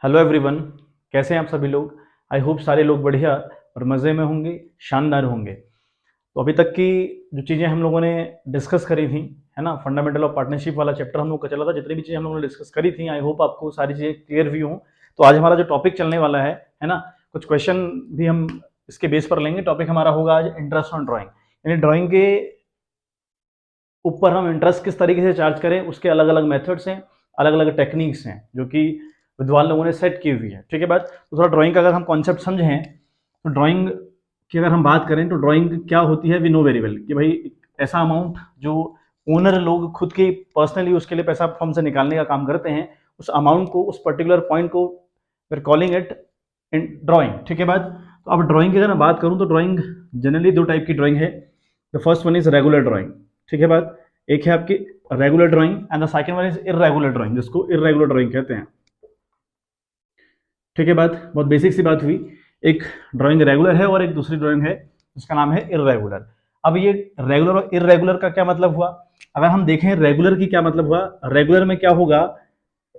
Hello everyone, कैसे हैं आप सभी लोग। आई होप सारे लोग बढ़िया और मज़े में होंगे, शानदार होंगे। तो अभी तक की जो चीज़ें हम लोगों ने डिस्कस करी थी, है ना, फंडामेंटल ऑफ पार्टनरशिप वाला चैप्टर हम लोग का चला था। जितनी भी चीज़ें हम लोगों ने डिस्कस करी थी, आई होप आपको सारी चीज़ें क्लियर भी हों। तो आज हमारा जो टॉपिक चलने वाला है ना, कुछ क्वेश्चन भी हम इसके बेस पर लेंगे। टॉपिक हमारा होगा आज इंटरेस्ट ऑन ड्राइंग, यानी ड्राइंग के ऊपर हम इंटरेस्ट किस तरीके से चार्ज करें, उसके अलग अलग मेथड्स हैं, अलग अलग टेक्निक्स हैं जो कि विद्वान लोगों ने सेट की हुई है। ठीक है बात। तो थोड़ा ड्राइंग का अगर हम कॉन्सेप्ट समझें, तो ड्राइंग की अगर हम बात करें तो ड्राइंग क्या होती है, वी नो वेरी वेल कि भाई ऐसा अमाउंट जो ओनर लोग खुद के पर्सनली उसके लिए पैसा फर्म से निकालने का काम करते हैं, उस अमाउंट को, उस पर्टिकुलर पॉइंट को we are calling it in drawing. ठीक है बात। तो अब ड्राइंग की अगर मैं बात करूं तो ड्राइंग जनरली दो टाइप की ड्राइंग है। The first one is regular drawing. ठीक है बात। एक है आपकी regular drawing and the second one is irregular drawing, जिसको इररेगुलर ड्राइंग कहते हैं। ठीक है बात, बहुत बेसिक सी बात हुई। एक ड्राइंग रेगुलर है और एक दूसरी ड्राइंग है जिसका नाम है इररेगुलर। अब ये रेगुलर और इररेगुलर का क्या मतलब हुआ, अगर हम देखें रेगुलर की क्या मतलब हुआ, रेगुलर में क्या होगा,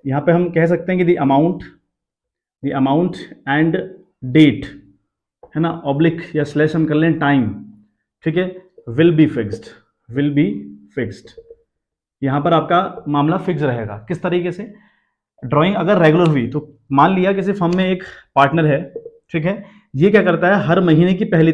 यहाँ पे हम कह सकते हैं कि द अमाउंट एंड डेट, है ना, ऑब्लिक या स्लैश हम कर लें टाइम, ठीक है, विल बी फिक्स्ड। यहां पर आपका मामला फिक्स रहेगा। किस तरीके से, ड्राइंग अगर रेगुलर हुई तो मान लिया किसी फर्म में एक पार्टनर है, ठीक है, ये क्या करता है, हर महीने की पहली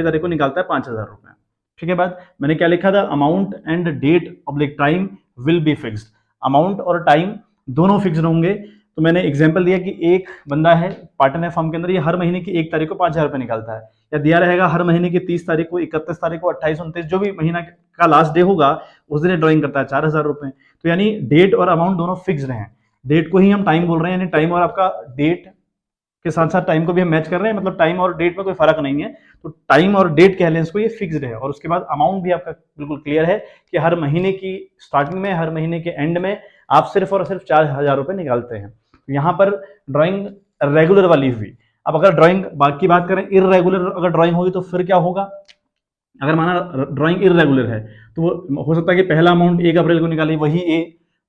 तारीख को निकालता है 5,000 रुपए। ठीक है बात। मैंने क्या लिखा था, amount and date oblique time will be fixed. Amount और टाइम दोनों फिक्स्ड होंगे। तो मैंने एग्जांपल दिया कि एक बंदा है, पार्टनर है फर्म के अंदर, ये हर महीने की 1 तारीख को 5,000 रुपए निकालता है, या दिया रहेगा हर महीने की 30 तारीख को, 31 तारीख को, 28, 29, जो भी महीना का लास्ट डे होगा उस दिन ड्राइंग करता है 4,000 रुपए। तो यानी डेट और अमाउंट दोनों फिक्स्ड हैं। डेट को ही हम टाइम बोल रहे हैं, यानी टाइम और आपका डेट के साथ साथ टाइम को भी हम मैच कर रहे हैं, मतलब टाइम और डेट में कोई फर्क नहीं है। तो टाइम और डेट कह लें इसको, ये फिक्स्ड है। और उसके बाद अमाउंट भी आपका बिल्कुल क्लियर है कि हर महीने की स्टार्टिंग में, हर महीने के एंड में आप सिर्फ और सिर्फ 4,000 रुपए निकालते हैं। तो यहाँ पर ड्राइंग रेगुलर वाली हुई। अब अगर ड्राइंग बाकी बात करें, इररेगुलर अगर ड्राइंग होगी तो फिर क्या होगा, अगर माना ड्राइंग इररेगुलर है तो वो हो सकता है कि पहला अमाउंट 1 अप्रैल को निकाले, वही ए,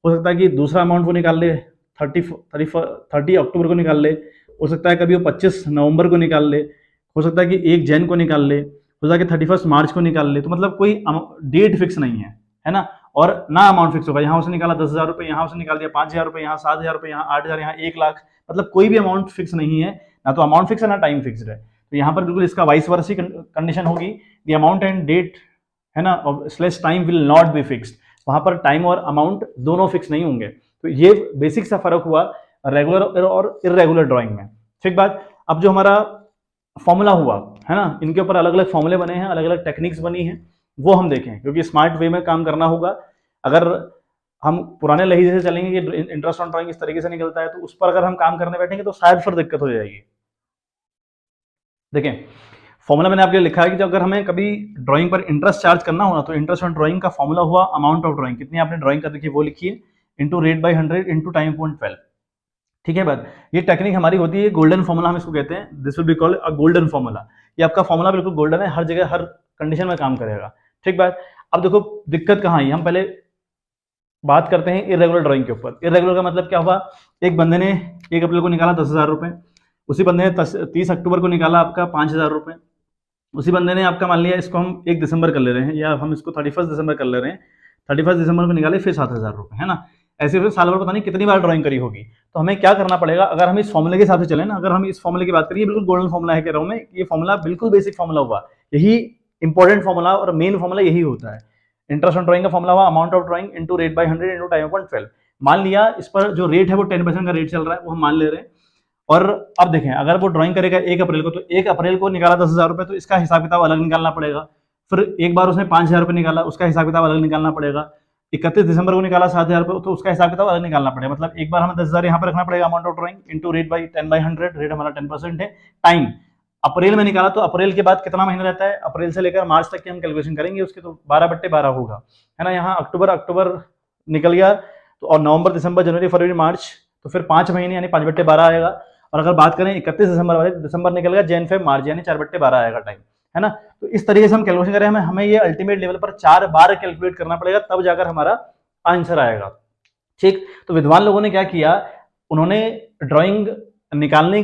हो सकता है कि दूसरा अमाउंट वो निकाल ले 30 अक्टूबर को निकाल ले, हो सकता है कभी वो 25 नवंबर को निकाल ले, हो सकता है कि 1 जैन को निकाल ले, हो सकता है कि 31 मार्च को निकाल ले। तो मतलब कोई डेट फिक्स नहीं है ना, और ना अमाउंट फिक्स होगा। यहाँ उसने निकाला 10,000 रुपए, यहाँ उसने निकाल दिया 5,000 रुपए, यहाँ 7,000 रुपए, यहाँ 8,000, यहाँ 1 लाख, मतलब कोई भी अमाउंट फिक्स नहीं है, ना तो अमाउंट फिक्स है ना टाइम फिक्स है। तो यहाँ पर बिल्कुल इसका वाइस वर्सी कंडीशन होगी, द अमाउंट एंड डेट, है ना, slash time will not be fixed. वहां पर टाइम और अमाउंट दोनों फिक्स नहीं होंगे। तो ये बेसिक सा फर्क हुआ रेगुलर और इररेगुलर ड्राइंग में। ठीक बात। अब जो हमारा फॉर्मूला हुआ, है ना, इनके ऊपर अलग अलग फॉर्मूले बने हैं, अलग अलग टेक्निक्स बनी हैं, वो हम देखें, क्योंकि स्मार्ट वे में काम करना होगा। अगर हम पुराने लहजे से चलेंगे कि इंटरेस्ट ऑन ड्राइंग इस तरीके से निकलता है, तो उस पर अगर हम काम करने बैठेंगे तो शायद फिर दिक्कत हो जाएगी। देखें, फॉर्मूला मैंने आपके लिए लिखा है कि जब अगर हमें कभी ड्राइंग पर इंटरेस्ट चार्ज करना हो ना, तो इंटरेस्ट ऑन ड्राइंग का फॉर्मूला हुआ अमाउंट ऑफ ड्राइंग, कितनी आपने ड्राइंग कर रखी है वो लिखिए, into rate by 100 into time point 12। ठीक है बात। ये टेक्निक हमारी होती है, गोल्डन फॉर्मूला हम इसको कहते हैं, this will be called a golden formula. ये आपका फॉर्मूला बिल्कुल गोल्डन है, हर जगह हर कंडीशन में काम करेगा। ठीक बात। अब देखो दिक्कत कहाँ है, हम पहले बात करते हैं इरेगुलर ड्राइंग के ऊपर। इरेगुलर का मतलब क्या हुआ, एक बंदे ने 1 अप्रैल को निकाला 10,000 रुपए, उसी बंदे ने 30 अक्टूबर को निकाला आपका 5,000 रुपए, उसी बंदे ने आपका मान लिया, इसको हम 1 दिसंबर कर ले रहे हैं, या हम इसको 31 दिसंबर कर ले रहे हैं, 31 दिसंबर को निकाले फिर 7,000 रुपए, है ना। ऐसे फिर साल भर पता नहीं कितनी बार ड्राइंग करी होगी। तो हमें क्या करना पड़ेगा, अगर हम इस फॉर्मूले के हिसाब से चले ना, अगर हम इस फॉर्मूले की बात करिए, बिल्कुल गोल्डन फॉर्मूला है कह रहा हूं मैं, ये फॉर्मूला बिल्कुल बेसिक फॉर्मूला हुआ, यही इंपॉर्टेंट फॉर्मूला और मेन फॉर्मूला यही होता है। इंटरेस्ट ऑन ड्राइंग का फॉर्मूला हुआ amount of drawing into rate by 100 into time point 12। मान लिया इस पर जो रेट है वो 10% का रेट चल रहा है, वो हम मान ले रहे हैं। और अब देखें, अगर वो ड्राइंग करेगा 1 अप्रैल को, तो 1 अप्रैल को निकाला 10,000 रुपए, तो इसका हिसाब किताब अलग निकालना पड़ेगा। फिर एक बार उसने 5,000 रुपए निकाला, उसका हिसाब किताब अलग निकालना पड़ेगा। 31 दिसंबर को निकाला 7,000 रुपए, तो उसका हिसाब किताब अलग निकालना पड़ेगा। मतलब एक बार हमें 10,000 यहाँ पर रखना पड़ेगा amount of drawing into rate by 10/100, rate हमारा 10% है। टाइम अप्रैल में निकाला, तो अप्रैल के बाद कितना महीना रहता है, अप्रैल से लेकर मार्च तक की हम कैलकुलेशन करेंगे उसके, तो 12/12 होगा, है ना। यहाँ अक्टूबर निकल गया, तो और नवंबर दिसंबर जनवरी फरवरी मार्च, तो फिर 5 महीने यानी 5/12 आएगा। और अगर बात करें 31 दिसंबर वाले, दिसंबर निकल गया, जैन फेब मार्च यानी 4/12 आएगा टाइम, है ना। तो इस तरीके से हम कैलकुलेशन करें, हमें ये अल्टीमेट लेवल पर 4 बार कैलकुलेट करना पड़ेगा, तब जाकर हमारा आंसर आएगा। ठीक। तो विद्वान लोगों ने क्या किया, उन्होंने ड्राइंग निकालने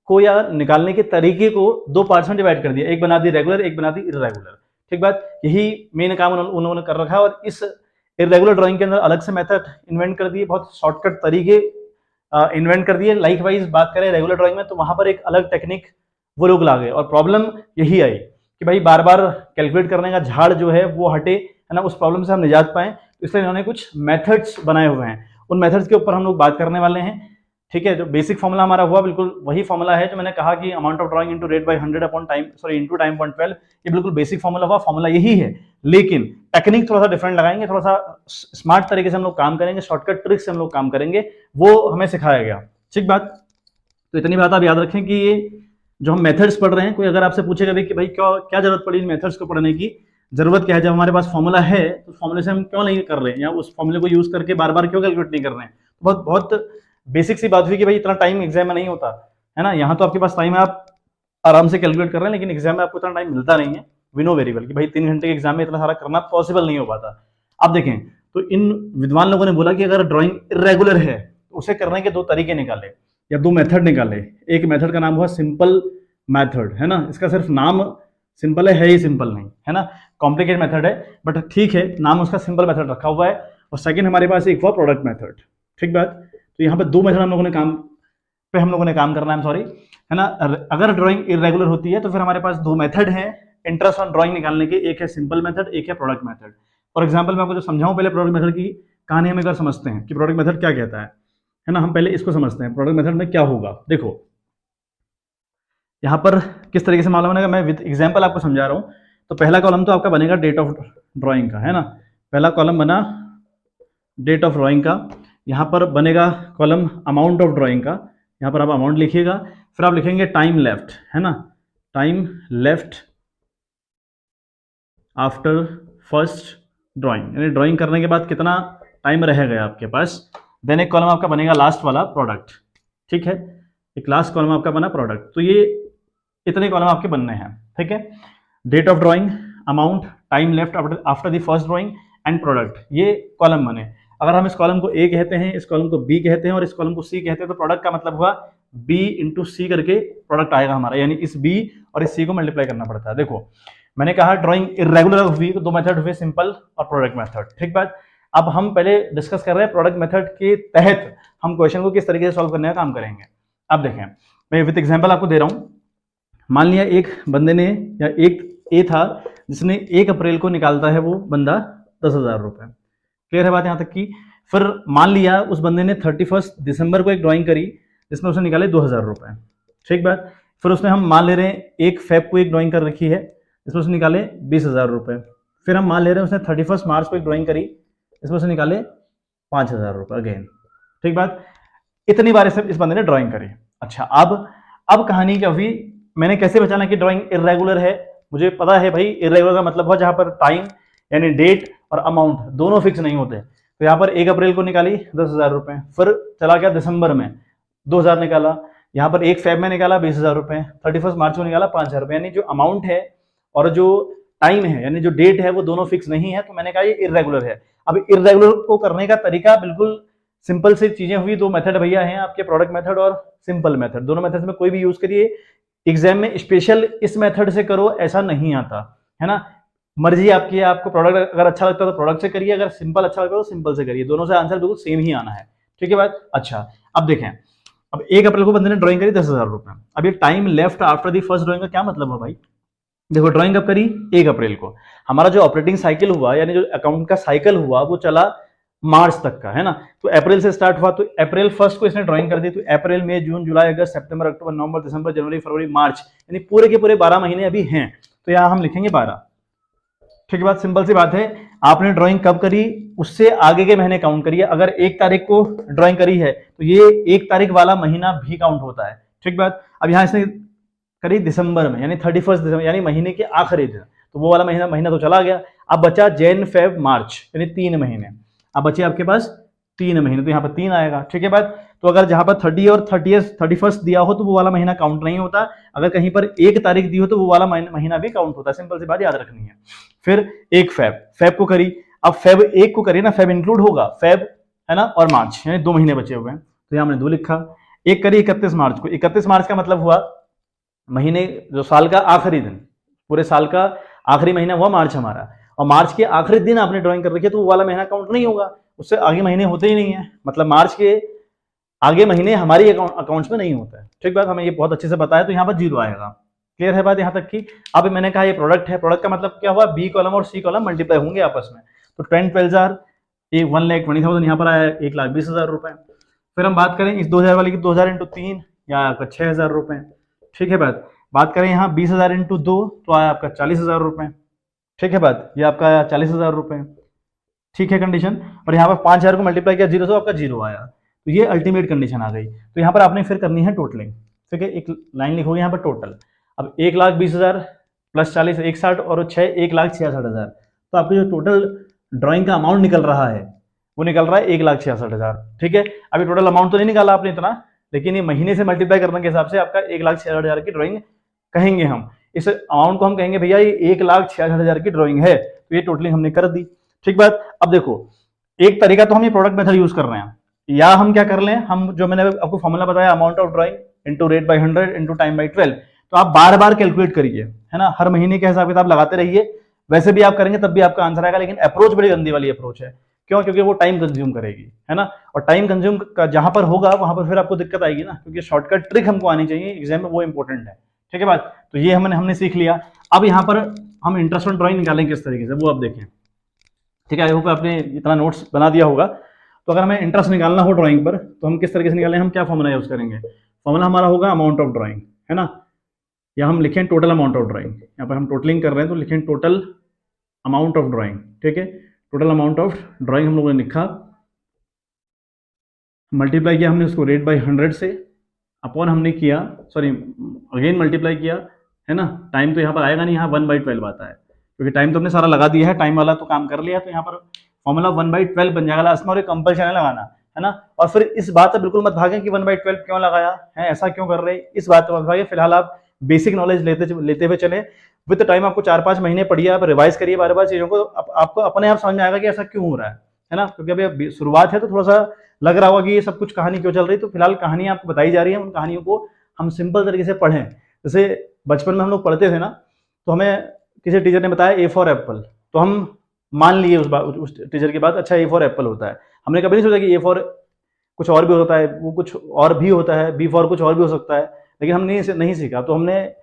को या निकालने के तरीके को दो पार्ट्स में डिवाइड कर दिया, एक बना दी रेगुलर, एक बना दी इर्रेगुलर। ठीक बात, यही मेन काम उन्होंने कर रखा है। और इस इर्रेगुलर ड्राइंग के अंदर अलग से मेथड इन्वेंट कर दिए, बहुत शॉर्टकट तरीके इन्वेंट कर दिए। लाइक वाइज बात करें रेगुलर ड्राइंग में, तो वहां पर एक अलग टेक्निक वो लोग ला गए, और प्रॉब्लम यही आई कि भाई बार बार कैलकुलेट करने का झाड़ जो है वो हटे, है ना, उस प्रॉब्लम से हम निजात पाएं। तो इसलिए इन्होंने कुछ मेथड्स बनाए हुए हैं, उन मेथड्स के ऊपर हम लोग बात करने वाले हैं। ठीक है, जो बेसिक फॉर्मूला हमारा हुआ बिल्कुल वही फॉर्मूला है जो मैंने कहा कि amount of drawing into rate by 100 upon time, sorry into time upon 12, ये बिल्कुल बेसिक फॉर्मूला हुआ, फॉर्मूला यही है। लेकिन टेक्निक थोड़ा सा डिफरेंट लगाएंगे, थोड़ा सा स्मार्ट तरीके से हम लोग काम करेंगे, शॉर्टकट ट्रिक से हम लोग काम करेंगे, वो हमें सिखाया गया। ठीक बात, तो इतनी बात आप याद रखें कि ये जो हम मेथड्स पढ़ रहे हैं, कोई अगर आपसे पूछेगा भी कि भाई क्या जरूरत पड़ी इन मेथड्स को पढ़ने की, जरूरत क्या है, जब हमारे पास फॉर्मूला है तो फॉर्मूले से हम क्यों नहीं कर रहे हैं, या उस फॉर्मूले को यूज करके बार बार क्यों कैलकुलेट नहीं कर रहे हैं। बहुत बहुत बेसिक सी बात हुई कि भाई इतना टाइम एग्जाम में नहीं होता है ना, यहाँ तो आपके पास टाइम है, आप आराम से कैलकुलेट कर रहे हैं, लेकिन एग्जाम में आपको इतना टाइम मिलता नहीं है। वी नो वेरी वेल कि भाई 3 घंटे के एग्जाम में इतना सारा करना पॉसिबल नहीं हो पाता। अब देखें, तो इन विद्वान लोगों ने बोला कि अगर ड्राइंग इरेगुलर है तो उसे करने के दो तरीके निकाले या दो मेथड निकाले। एक मेथड का नाम हुआ सिंपल मेथड, है ना, इसका सिर्फ नाम सिंपल है ही सिंपल नहीं, है ना, कॉम्प्लिकेट मेथड है, बट ठीक है, नाम उसका सिंपल मेथड रखा हुआ है। और सेकंड हमारे पास एक हुआ प्रोडक्ट मेथड। ठीक बात, तो यहाँ पे दो मेथड हम लोगों ने काम करना है, सॉरी, है ना। अगर ड्राइंग इरेगुलर होती है तो फिर हमारे पास दो मेथड हैं इंटरेस्ट ऑन ड्राइंग निकालने के, एक है सिंपल मेथड, एक है प्रोडक्ट मेथड। फॉर एग्जाम्पल मैं आपको जो समझाऊं, पहले प्रोडक्ट मेथड की कहानी हम एक बार समझते हैं कि प्रोडक्ट मेथड क्या कहता है ना, हम पहले इसको समझते हैं, प्रोडक्ट मेथड में क्या होगा। देखो यहाँ पर किस तरीके से मालूम बनेगा, मैं विद एग्जाम्पल आपको समझा रहा हूँ। तो पहला कॉलम तो आपका बनेगा डेट ऑफ ड्राइंग का, है ना, पहला कॉलम बना डेट ऑफ ड्राइंग का। यहाँ पर बनेगा कॉलम अमाउंट ऑफ ड्राइंग का, यहाँ पर आप अमाउंट लिखिएगा, फिर आप लिखेंगे टाइम लेफ्ट, है ना, time left after first drawing, यानी ड्राइंग करने के बाद कितना टाइम रह गया आपके पास। देन एक कॉलम आपका बनेगा लास्ट वाला प्रोडक्ट। ठीक है, एक लास्ट कॉलम आपका बना प्रोडक्ट। तो ये इतने कॉलम आपके बनने हैं। ठीक है, date of drawing, amount, time left after the first drawing and product, ये कॉलम बने। अगर हम इस कॉलम को ए कहते हैं, इस कॉलम को बी कहते हैं और इस कॉलम को सी कहते हैं, तो प्रोडक्ट का मतलब हुआ बी इंटू सी करके प्रोडक्ट आएगा हमारा, यानी इस बी और इस सी को मल्टीप्लाई करना पड़ता है। देखो मैंने कहा ड्राइंग इरेगुलर हुई तो दो मेथड हुए, सिंपल और प्रोडक्ट मेथड। ठीक बात, अब हम पहले डिस्कस कर रहे हैं प्रोडक्ट मेथड के तहत हम क्वेश्चन को किस तरीके से सॉल्व करने का काम करेंगे। अब देखें, मैं विद एग्जांपल आपको दे रहा हूं। मान लिया एक बंदे ने, या एक ए था जिसने 1 अप्रैल को निकालता है वो बंदा 10,000 रुपए। क्लियर है बात यहां तक की। फिर मान लिया उस बंदे ने 31 दिसंबर को एक ड्राइंग करी जिसमें उसने निकाले 2,000 रुपए। ठीक बात, फिर उसने हम मान ले रहे हैं 1 फेब को एक ड्राइंग कर रखी है जिसमें उसने निकाले 20,000 रुपए। फिर हम मान ले रहे हैं उसने 31 मार्च को एक ड्राइंग करी इसमें उसने निकाले 5,000 रुपए अगेन। ठीक बात, इतनी बार इस बंदे ने ड्राइंग करी। अच्छा, अब कहानी क्या हुई, मैंने कैसे पहचाना कि ड्राइंग इरेगुलर है। मुझे पता है भाई इरेगुलर का मतलब हुआ जहां पर टाइम यानी डेट और अमाउंट दोनों फिक्स नहीं होते। तो यहाँ पर 1 अप्रैल को निकाली 10,000 रुपए, फिर चला गया दिसंबर में 2,000 निकाला, यहाँ पर 1 फेब में निकाला 20,000 रुपए, 31 मार्च को निकाला 5,000 रुपए। यानी जो अमाउंट है और जो टाइम है यानी जो डेट है वो दोनों फिक्स नहीं है, तो मैंने कहा ये इरेगुलर है। अब इरेगुलर को करने का तरीका बिल्कुल सिंपल से चीजें हुई। दो मेथड भैया हैं आपके, प्रोडक्ट मेथड और सिंपल मेथड। दोनों मेथड में कोई भी यूज करिए, एग्जाम में स्पेशल इस मेथड से करो ऐसा नहीं आता, है ना। मर्जी आपकी है, आपको प्रोडक्ट अगर अच्छा लगता है तो प्रोडक्ट से करिए, अगर सिंपल अच्छा लगता है तो सिंपल से करिए, दोनों से आंसर बिल्कुल सेम ही आना है। ठीक है बात। अच्छा, अब देखें, अब 1 अप्रैल को बंदे ने ड्राइंग करी 10,000 रुपए। अब ये time left after the first drawing का क्या मतलब है भाई। देखो ड्राइंग कब करी, 1 अप्रैल को। हमारा जो ऑपरेटिंग साइकिल हुआ यानी जो अकाउंट का साइकिल हुआ वो चला मार्च तक का, है ना। तो अप्रैल से स्टार्ट हुआ, तो अप्रैल 1 को इसने ड्राइंग कर दी। तो अप्रैल, मई, जून, जुलाई, अगस्त, सितंबर, अक्टूबर, नवंबर, दिसंबर, जनवरी, फरवरी, मार्च, यानी पूरे के पूरे 12 महीने अभी हैं। तो यहाँ हम लिखेंगे 12। ठीक है बात, सिंपल सी बात है। आपने ड्राइंग कब करी उससे आगे के महीने काउंट करिए। अगर 1 तारीख को ड्राइंग करी है तो ये 1 तारीख वाला महीना भी काउंट होता है। ठीक बात। अब यहाँ इसने करी दिसंबर में यानी 31 दिसंबर यानी महीने के आखिरी दिन, तो वो वाला महीना तो चला गया। अब बचा जैन, फेब, मार्च यानी 3 महीने। अब बचे आपके पास 3 महीने, तो यहाँ पर 3 आएगा। ठीक है बात। तो अगर जहां पर 30 और 31 दिया हो तो वो वाला महीना काउंट नहीं होता। अगर कहीं पर 1 तारीख दी हो तो वो वाला महीना भी काउंट होता है। सिंपल सी बात याद रखनी है। फिर 1 फेब को करी। अब फेब 1 को करी ना, फेब इंक्लूड होगा, फेब है ना और मार्च यानी 2 महीने बचे हुए हैं। तो यहाँ हमने 2 लिखा। एक करी 31 मार्च को। 31 मार्च का मतलब हुआ महीने जो साल का आखिरी दिन, पूरे साल का आखिरी महीना हुआ मार्च हमारा, और मार्च के आखिरी दिन आपने ड्राइंग कर रखी है तो वो वाला महीना काउंट नहीं होगा, उससे आगे महीने होते ही नहीं है, मतलब मार्च के आगे महीने हमारी अकाउंट्स में नहीं होता है। ठीक बात, हमें ये बहुत अच्छे से बताया, तो यहाँ पर 0 आएगा। क्लियर है बात यहाँ तक की। अब मैंने कहा ये प्रोडक्ट है, प्रोडक्ट का मतलब क्या हुआ, बी कॉलम और सी कॉलम मल्टीप्लाई होंगे आपस में, तो 10 12 ये 1,20,000 यहाँ पर आया 1,20,000 रुपए। फिर हम बात करें इस 2000 वाली की, 2000 इंटू 3 या आपका 6,000 रुपए। ठीक है बात करें यहाँ 20,000 इंटू 2 तो आया आपका 40,000 रुपए। ठीक है बात, ये आपका आया 40,000 रुपए। ठीक है कंडीशन। और यहाँ पर 5,000 को मल्टीप्लाई किया 0 से आपका 0 आया, तो ये अल्टीमेट कंडीशन आ गई। तो यहाँ पर आपने फिर करनी है टोटलिंग। ठीक है, एक लाइन लिखोगे यहाँ पर टोटल। अब 1,20,000 प्लस 40 160 और 6 1,66,000, तो आपका जो टोटल ड्राइंग का अमाउंट निकल रहा है वो निकल रहा है 1,66,000। ठीक है, अभी टोटल अमाउंट तो नहीं निकाला आपने इतना, लेकिन ये महीने से मल्टीप्लाई करने के हिसाब से आपका 1,66,000 की ड्राइंग कहेंगे हम। इस अमाउंट को हम कहेंगे भैया ये 1,66,000 की ड्राइंग है, तो ये टोटलिंग हमने कर दी। ठीक बात। अब देखो एक तरीका तो हम ये प्रोडक्ट मेथड यूज कर रहे हैं, या हम क्या कर लें, हम जो मैंने आपको फॉर्मूला बताया amount of drawing into rate by 100 into time by 12, तो आप बार बार कैलकुलेट करिए, है ना, हर महीने के हिसाब किताब लगाते रहिए। वैसे भी आप करेंगे तब भी आपका आंसर आएगा, लेकिन अप्रोच बड़ी गंदी वाली अप्रोच है। क्यों? क्योंकि वो टाइम कंज्यूम करेगी, है ना, और टाइम कंज्यूम जहां पर होगा वहां पर फिर आपको दिक्कत आएगी ना, क्योंकि शॉर्टकट ट्रिक हमको आनी चाहिए एग्जाम में, वो इंपॉर्टेंट है। ठीक है बात, तो ये हमने सीख लिया। अब यहाँ पर हम इंटरेस्ट ऑन ड्राइंग निकालेंगे किस तरीके से, वो आप देखें। ठीक है, आई होप आपने इतना नोट्स बना दिया होगा। तो अगर हमें इंटरेस्ट निकालना हो ड्राइंग पर तो हम किस तरीके से निकालें, हम क्या फॉर्मूला यूज करेंगे, फॉर्मूला हमारा होगा अमाउंट ऑफ ड्राइंग, है ना, या हम लिखें टोटल अमाउंट ऑफ ड्राइंग। यहाँ पर हम टोटलिंग कर रहे हैं तो लिखें टोटल अमाउंट ऑफ ड्राइंग। ठीक है, टोटल अमाउंट ऑफ ड्राइंग हम लोगों ने लिखा, मल्टीप्लाई किया हमने उसको रेट बाई 100 से, अपॉन हमने किया, सॉरी अगेन मल्टीप्लाई किया, है ना, टाइम तो यहाँ पर आएगा नहीं, यहाँ 1/12 आता है, क्योंकि टाइम तो हमने सारा लगा दिया है, टाइम वाला तो काम कर लिया, तो यहाँ पर फॉर्मूला 1/12 बन जाएगा लास्ट में, और एक कंपल्शन है लगाना, है ना। और फिर इस बात से बिल्कुल मत भागें कि 1/12 क्यों लगाया है, ऐसा क्यों कर रहे हैं, इस बात से मत भागें। फिलहाल आप बेसिक नॉलेज लेते हुए चले, विद टाइम आपको 4-5 महीने पढ़िए, आप रिवाइज करिए बार बार चीजों को, आपको अपने आप समझ में आएगा कि ऐसा क्यों हो रहा है ना, क्योंकि अभी शुरुआत है तो थोड़ा सा लग रहा होगा कि ये सब कुछ कहानी क्यों चल रही है, तो फिलहाल कहानी आपको बताई जा रही है, उन कहानियों को हम सिंपल तरीके से पढ़ें। जैसे बचपन में हम लोग पढ़ते थे ना, तो हमें किसी टीचर ने बताया ए फॉर एप्पल, तो हम मान लिए उस टीचर की बात, अच्छा ए फॉर एप्पल होता है। हमने कभी नहीं सोचा कि ए फॉर कुछ और भी होता है, वो कुछ और भी होता है, बी फॉर कुछ और भी हो सकता है, लेकिन हमने नहीं सीखा। तो हमने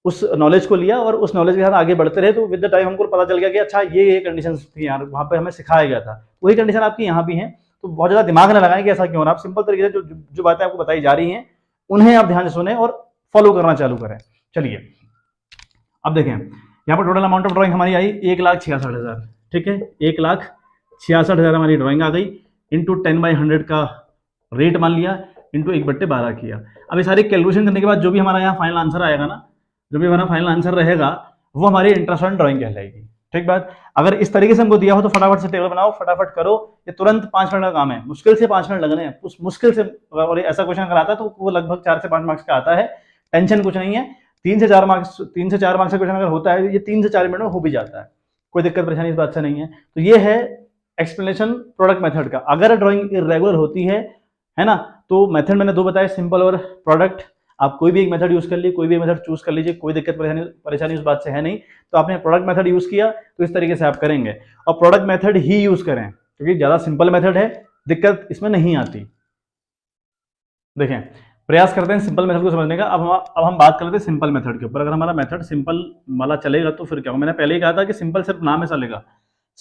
उस नॉलेज को लिया और उस नॉलेज के साथ आगे बढ़ते रहे, तो विद द टाइम हमको पता चल गया कि अच्छा ये कंडीशन थी यार, वहाँ पे हमें सिखाया गया था, वही कंडीशन आपकी यहाँ भी है। तो बहुत ज़्यादा दिमाग ना लगाएं कि ऐसा क्यों हो रहा है, आप सिंपल तरीके से जो बातें आपको बताई जा रही हैं उन्हें आप ध्यान से सुने और फॉलो करना चालू करें। चलिए अब देखें, यहाँ पर टोटल अमाउंट ऑफ ड्राइंग हमारी आई 1,66,000। ठीक है, 1,66,000 हमारी ड्राइंग आ गई, इंटू 10/100 का रेट मान लिया, इंटू 1/12 किया। अब ये सारी कैलकुलेशन करने के बाद जो भी हमारा यहाँ फाइनल आंसर आएगा ना, जो भी हमारा फाइनल आंसर रहेगा वो हमारी इंटरेस्ट ऑन ड्राइंग कहलाएगी। ठीक बात। अगर इस तरीके से हमको दिया हो तो फटाफट से टेबल बनाओ, फटाफट करो, ये तुरंत 5 मिनट का काम है, मुश्किल से 5 मिनट लगने हैं, उस मुश्किल से। और ऐसा क्वेश्चन अगर आता है तो वो लगभग 4 से 5 मार्क्स का आता है, टेंशन कुछ नहीं है। 3 से 4 मार्क्स का क्वेश्चन अगर होता है, ये 3 से 4 मिनट में हो भी जाता है, कोई दिक्कत परेशानी इस बात से नहीं है। तो ये है एक्सप्लेनेशन प्रोडक्ट मेथड का। अगर ड्राइंग इरेगुलर होती है ना, तो मेथड मैंने 2 बताए, सिंपल और प्रोडक्ट। आप कोई भी एक मेथड यूज कर लीजिए, कोई भी मेथड चूज कर लीजिए, कोई दिक्कत परेशानी उस बात से है नहीं। तो आपने प्रोडक्ट मेथड यूज किया तो इस तरीके से आप करेंगे, और प्रोडक्ट मेथड ही यूज करें, क्योंकि ज्यादा सिंपल मेथड है, दिक्कत इसमें नहीं आती। देखें, प्रयास करते हैं सिंपल मेथड को समझने का। अब हम बात कर लेते हैं सिंपल मेथड के ऊपर। अगर हमारा मेथड सिंपल वाला चलेगा तो फिर क्या होगा, मैंने पहले ही कहा था कि सिंपल सिर्फ नाम है चलेगा,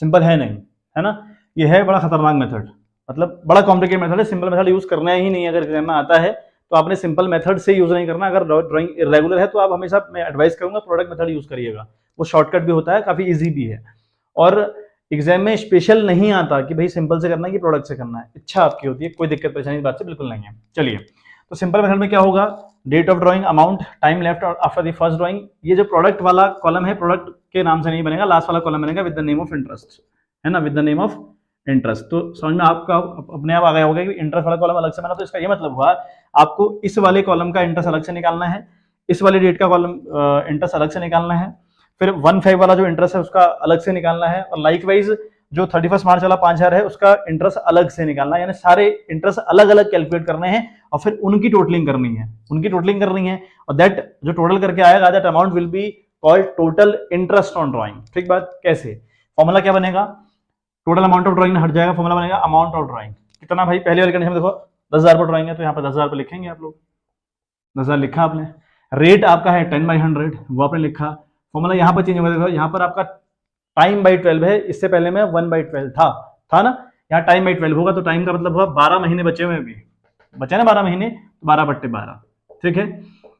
सिंपल है नहीं, है ना। ये है बड़ा खतरनाक मेथड, मतलब बड़ा कॉम्प्लिकेटेड मेथड है, सिंपल मेथड यूज करना ही नहीं। अगर एग्जाम में आता है तो आपने सिंपल मेथड से यूज नहीं करना। अगर ड्राइंग इरेगुलर है तो आप हमेशा, मैं एडवाइस करूंगा, प्रोडक्ट मेथड यूज करिएगा, वो शॉर्टकट भी होता है, काफी इजी भी है, और एग्जाम में स्पेशल नहीं आता कि भाई सिंपल से करना है कि प्रोडक्ट से करना है, इच्छा आपकी होती है, कोई दिक्कत परेशानी इस बात से बिल्कुल नहीं है। चलिए, तो सिंपल मेथड में क्या होगा, date of drawing, amount, time left after the first drawing. ये जो प्रोडक्ट वाला कॉलम है, प्रोडक्ट के नाम से नहीं बनेगा, लास्ट वाला कॉलम बनेगा with the name of interest, है ना, with the name of interest. तो समझ में आपका अपने आप आ गया होगा कि इंटरेस्ट वाला कॉलम अलग से बना, तो इसका ये मतलब हुआ आपको इस वाले कॉलम का इंटरेस्ट अलग से निकालना है, इस वाले डेट का कॉलम इंटरेस्ट अलग से निकालना है, फिर 1/5 वाला जो इंटरेस्ट है उसका अलग से निकालना है, और लाइकवाइज जो 31 मार्च वाला 5,000 है उसका इंटरेस्ट अलग से निकालना है, यानी सारे इंटरेस्ट अलग अलग कैलकुलेट करने हैं और फिर उनकी टोटलिंग करनी है और दैट जो टोटल करके आएगा that amount will be called total interest on drawing. ठीक बात, कैसे फॉर्मूला क्या बनेगा, टोटल अमाउंट ऑफ ड्राइंग हट जाएगा, फॉर्मूला बनेगा अमाउंट ऑफ ड्राइंग कितना भाई, पहले वाली कंडीशन में देखो 10,000 पर ड्राइंग है तो यहाँ पर 10,000 पर लिखेंगे आप लोग, 10,000 लिखा आपने, रेट आपका है 10/100 वो आपने लिखा, फॉर्मूला यहाँ पर चेंज होगा, देखो यहाँ पर आपका टाइम बाई 12 है, इससे पहले में 1/12 था ना, यहाँ टाइम बाई 12 होगा तो टाइम का मतलब हुआ 12 महीने बचे हुए भी, बचे ना 12 महीने, 12/12। ठीक है,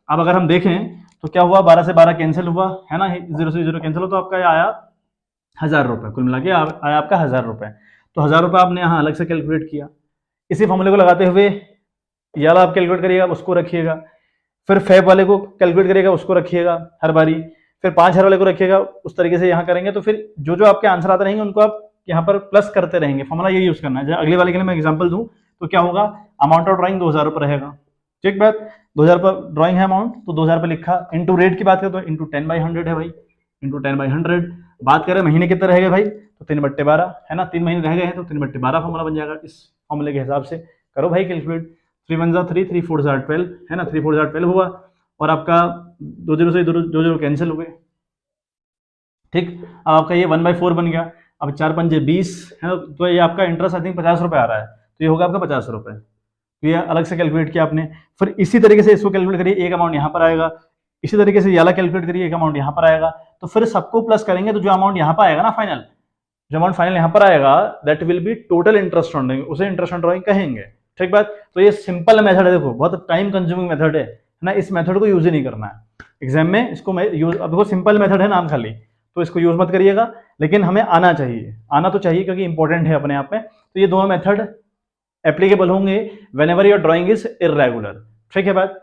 अब अगर हम देखें तो क्या हुआ, 12 से 12 कैंसिल हुआ है ना, 0 से 0 कैंसिल हो तो आपका आया 1,000 रुपये, कुल मिला के आया आपका 1,000 रुपये। तो 1,000 रुपये आपने यहाँ अलग से कैलकुलेट किया, इसी फॉर्मूले को लगाते हुए ये वाला आप कैलकुलेट करिएगा, उसको रखिएगा, फिर फैब वाले को कैलकुलेट करिएगा, उसको रखिएगा हर बारी, फिर 5,000 वाले को रखिएगा, उस तरीके से यहाँ करेंगे तो फिर जो जो आपके आंसर आते रहेंगे उनको आप यहाँ पर प्लस करते रहेंगे, फॉर्मूला ये यूज करना है। अगले वाले के लिए मैं एग्जांपल दूं तो क्या होगा, अमाउंट ऑफ ड्राइंग 2,000 रुपये रहेगा, ठीक बात, 2,000 रुपये ड्राइंग है अमाउंट तो 2,000 रुपये लिखा, इंटू रेट की बात करें तो इंटू 10/100 है भाई, इंटू 10/100, बात करें महीने कितने रह गए भाई तो 3/12 है ना, 3 महीने रह गए हैं तो 3/12 फॉर्मूला बन जाएगा, इस फॉर्मूले के हिसाब से करो भाई कैलकुलेट, 3 1 3, 3 4 12 है ना, 3 4 12 हुआ और आपका 2 0 से 2 0 कैंसिल हो गए। ठीक, अब आपका ये 1/4 बन गया, अब 4 5 20 है ना, तो ये आपका इंटरेस्ट आई थिंक 50 रुपये आ रहा है, तो ये होगा आपका 50 रुपये, तो ये अलग से कैलकुलेट किया आपने, फिर इसी तरीके से इसको कैलकुलेट करिए, एक अमाउंट यहाँ पर आएगा, इसी तरीके से याला कैलकुलेट करिए, एक अमाउंट यहाँ पर आएगा, तो फिर सबको प्लस करेंगे तो जो अमाउंट यहाँ पर आएगा ना फाइनल, जो अमाउंट फाइनल यहाँ पर आएगा that will be total interest on drawing, उसे इंटरेस्ट ऑन ड्राइंग कहेंगे। ठीक बात, तो ये सिंपल मेथड है, देखो बहुत टाइम कंज्यूमिंग मेथड है ना, इस मेथड को यूज ही नहीं करना है एग्जाम में, इसको यूज, अब देखो सिंपल मेथड है नाम खाली, तो इसको यूज मत करिएगा, लेकिन हमें आना चाहिए, आना तो चाहिए क्योंकि इंपॉर्टेंट है अपने आप में। तो ये दोनों मेथड एप्लीकेबल होंगे whenever your drawing is irregular. ठीक है बात,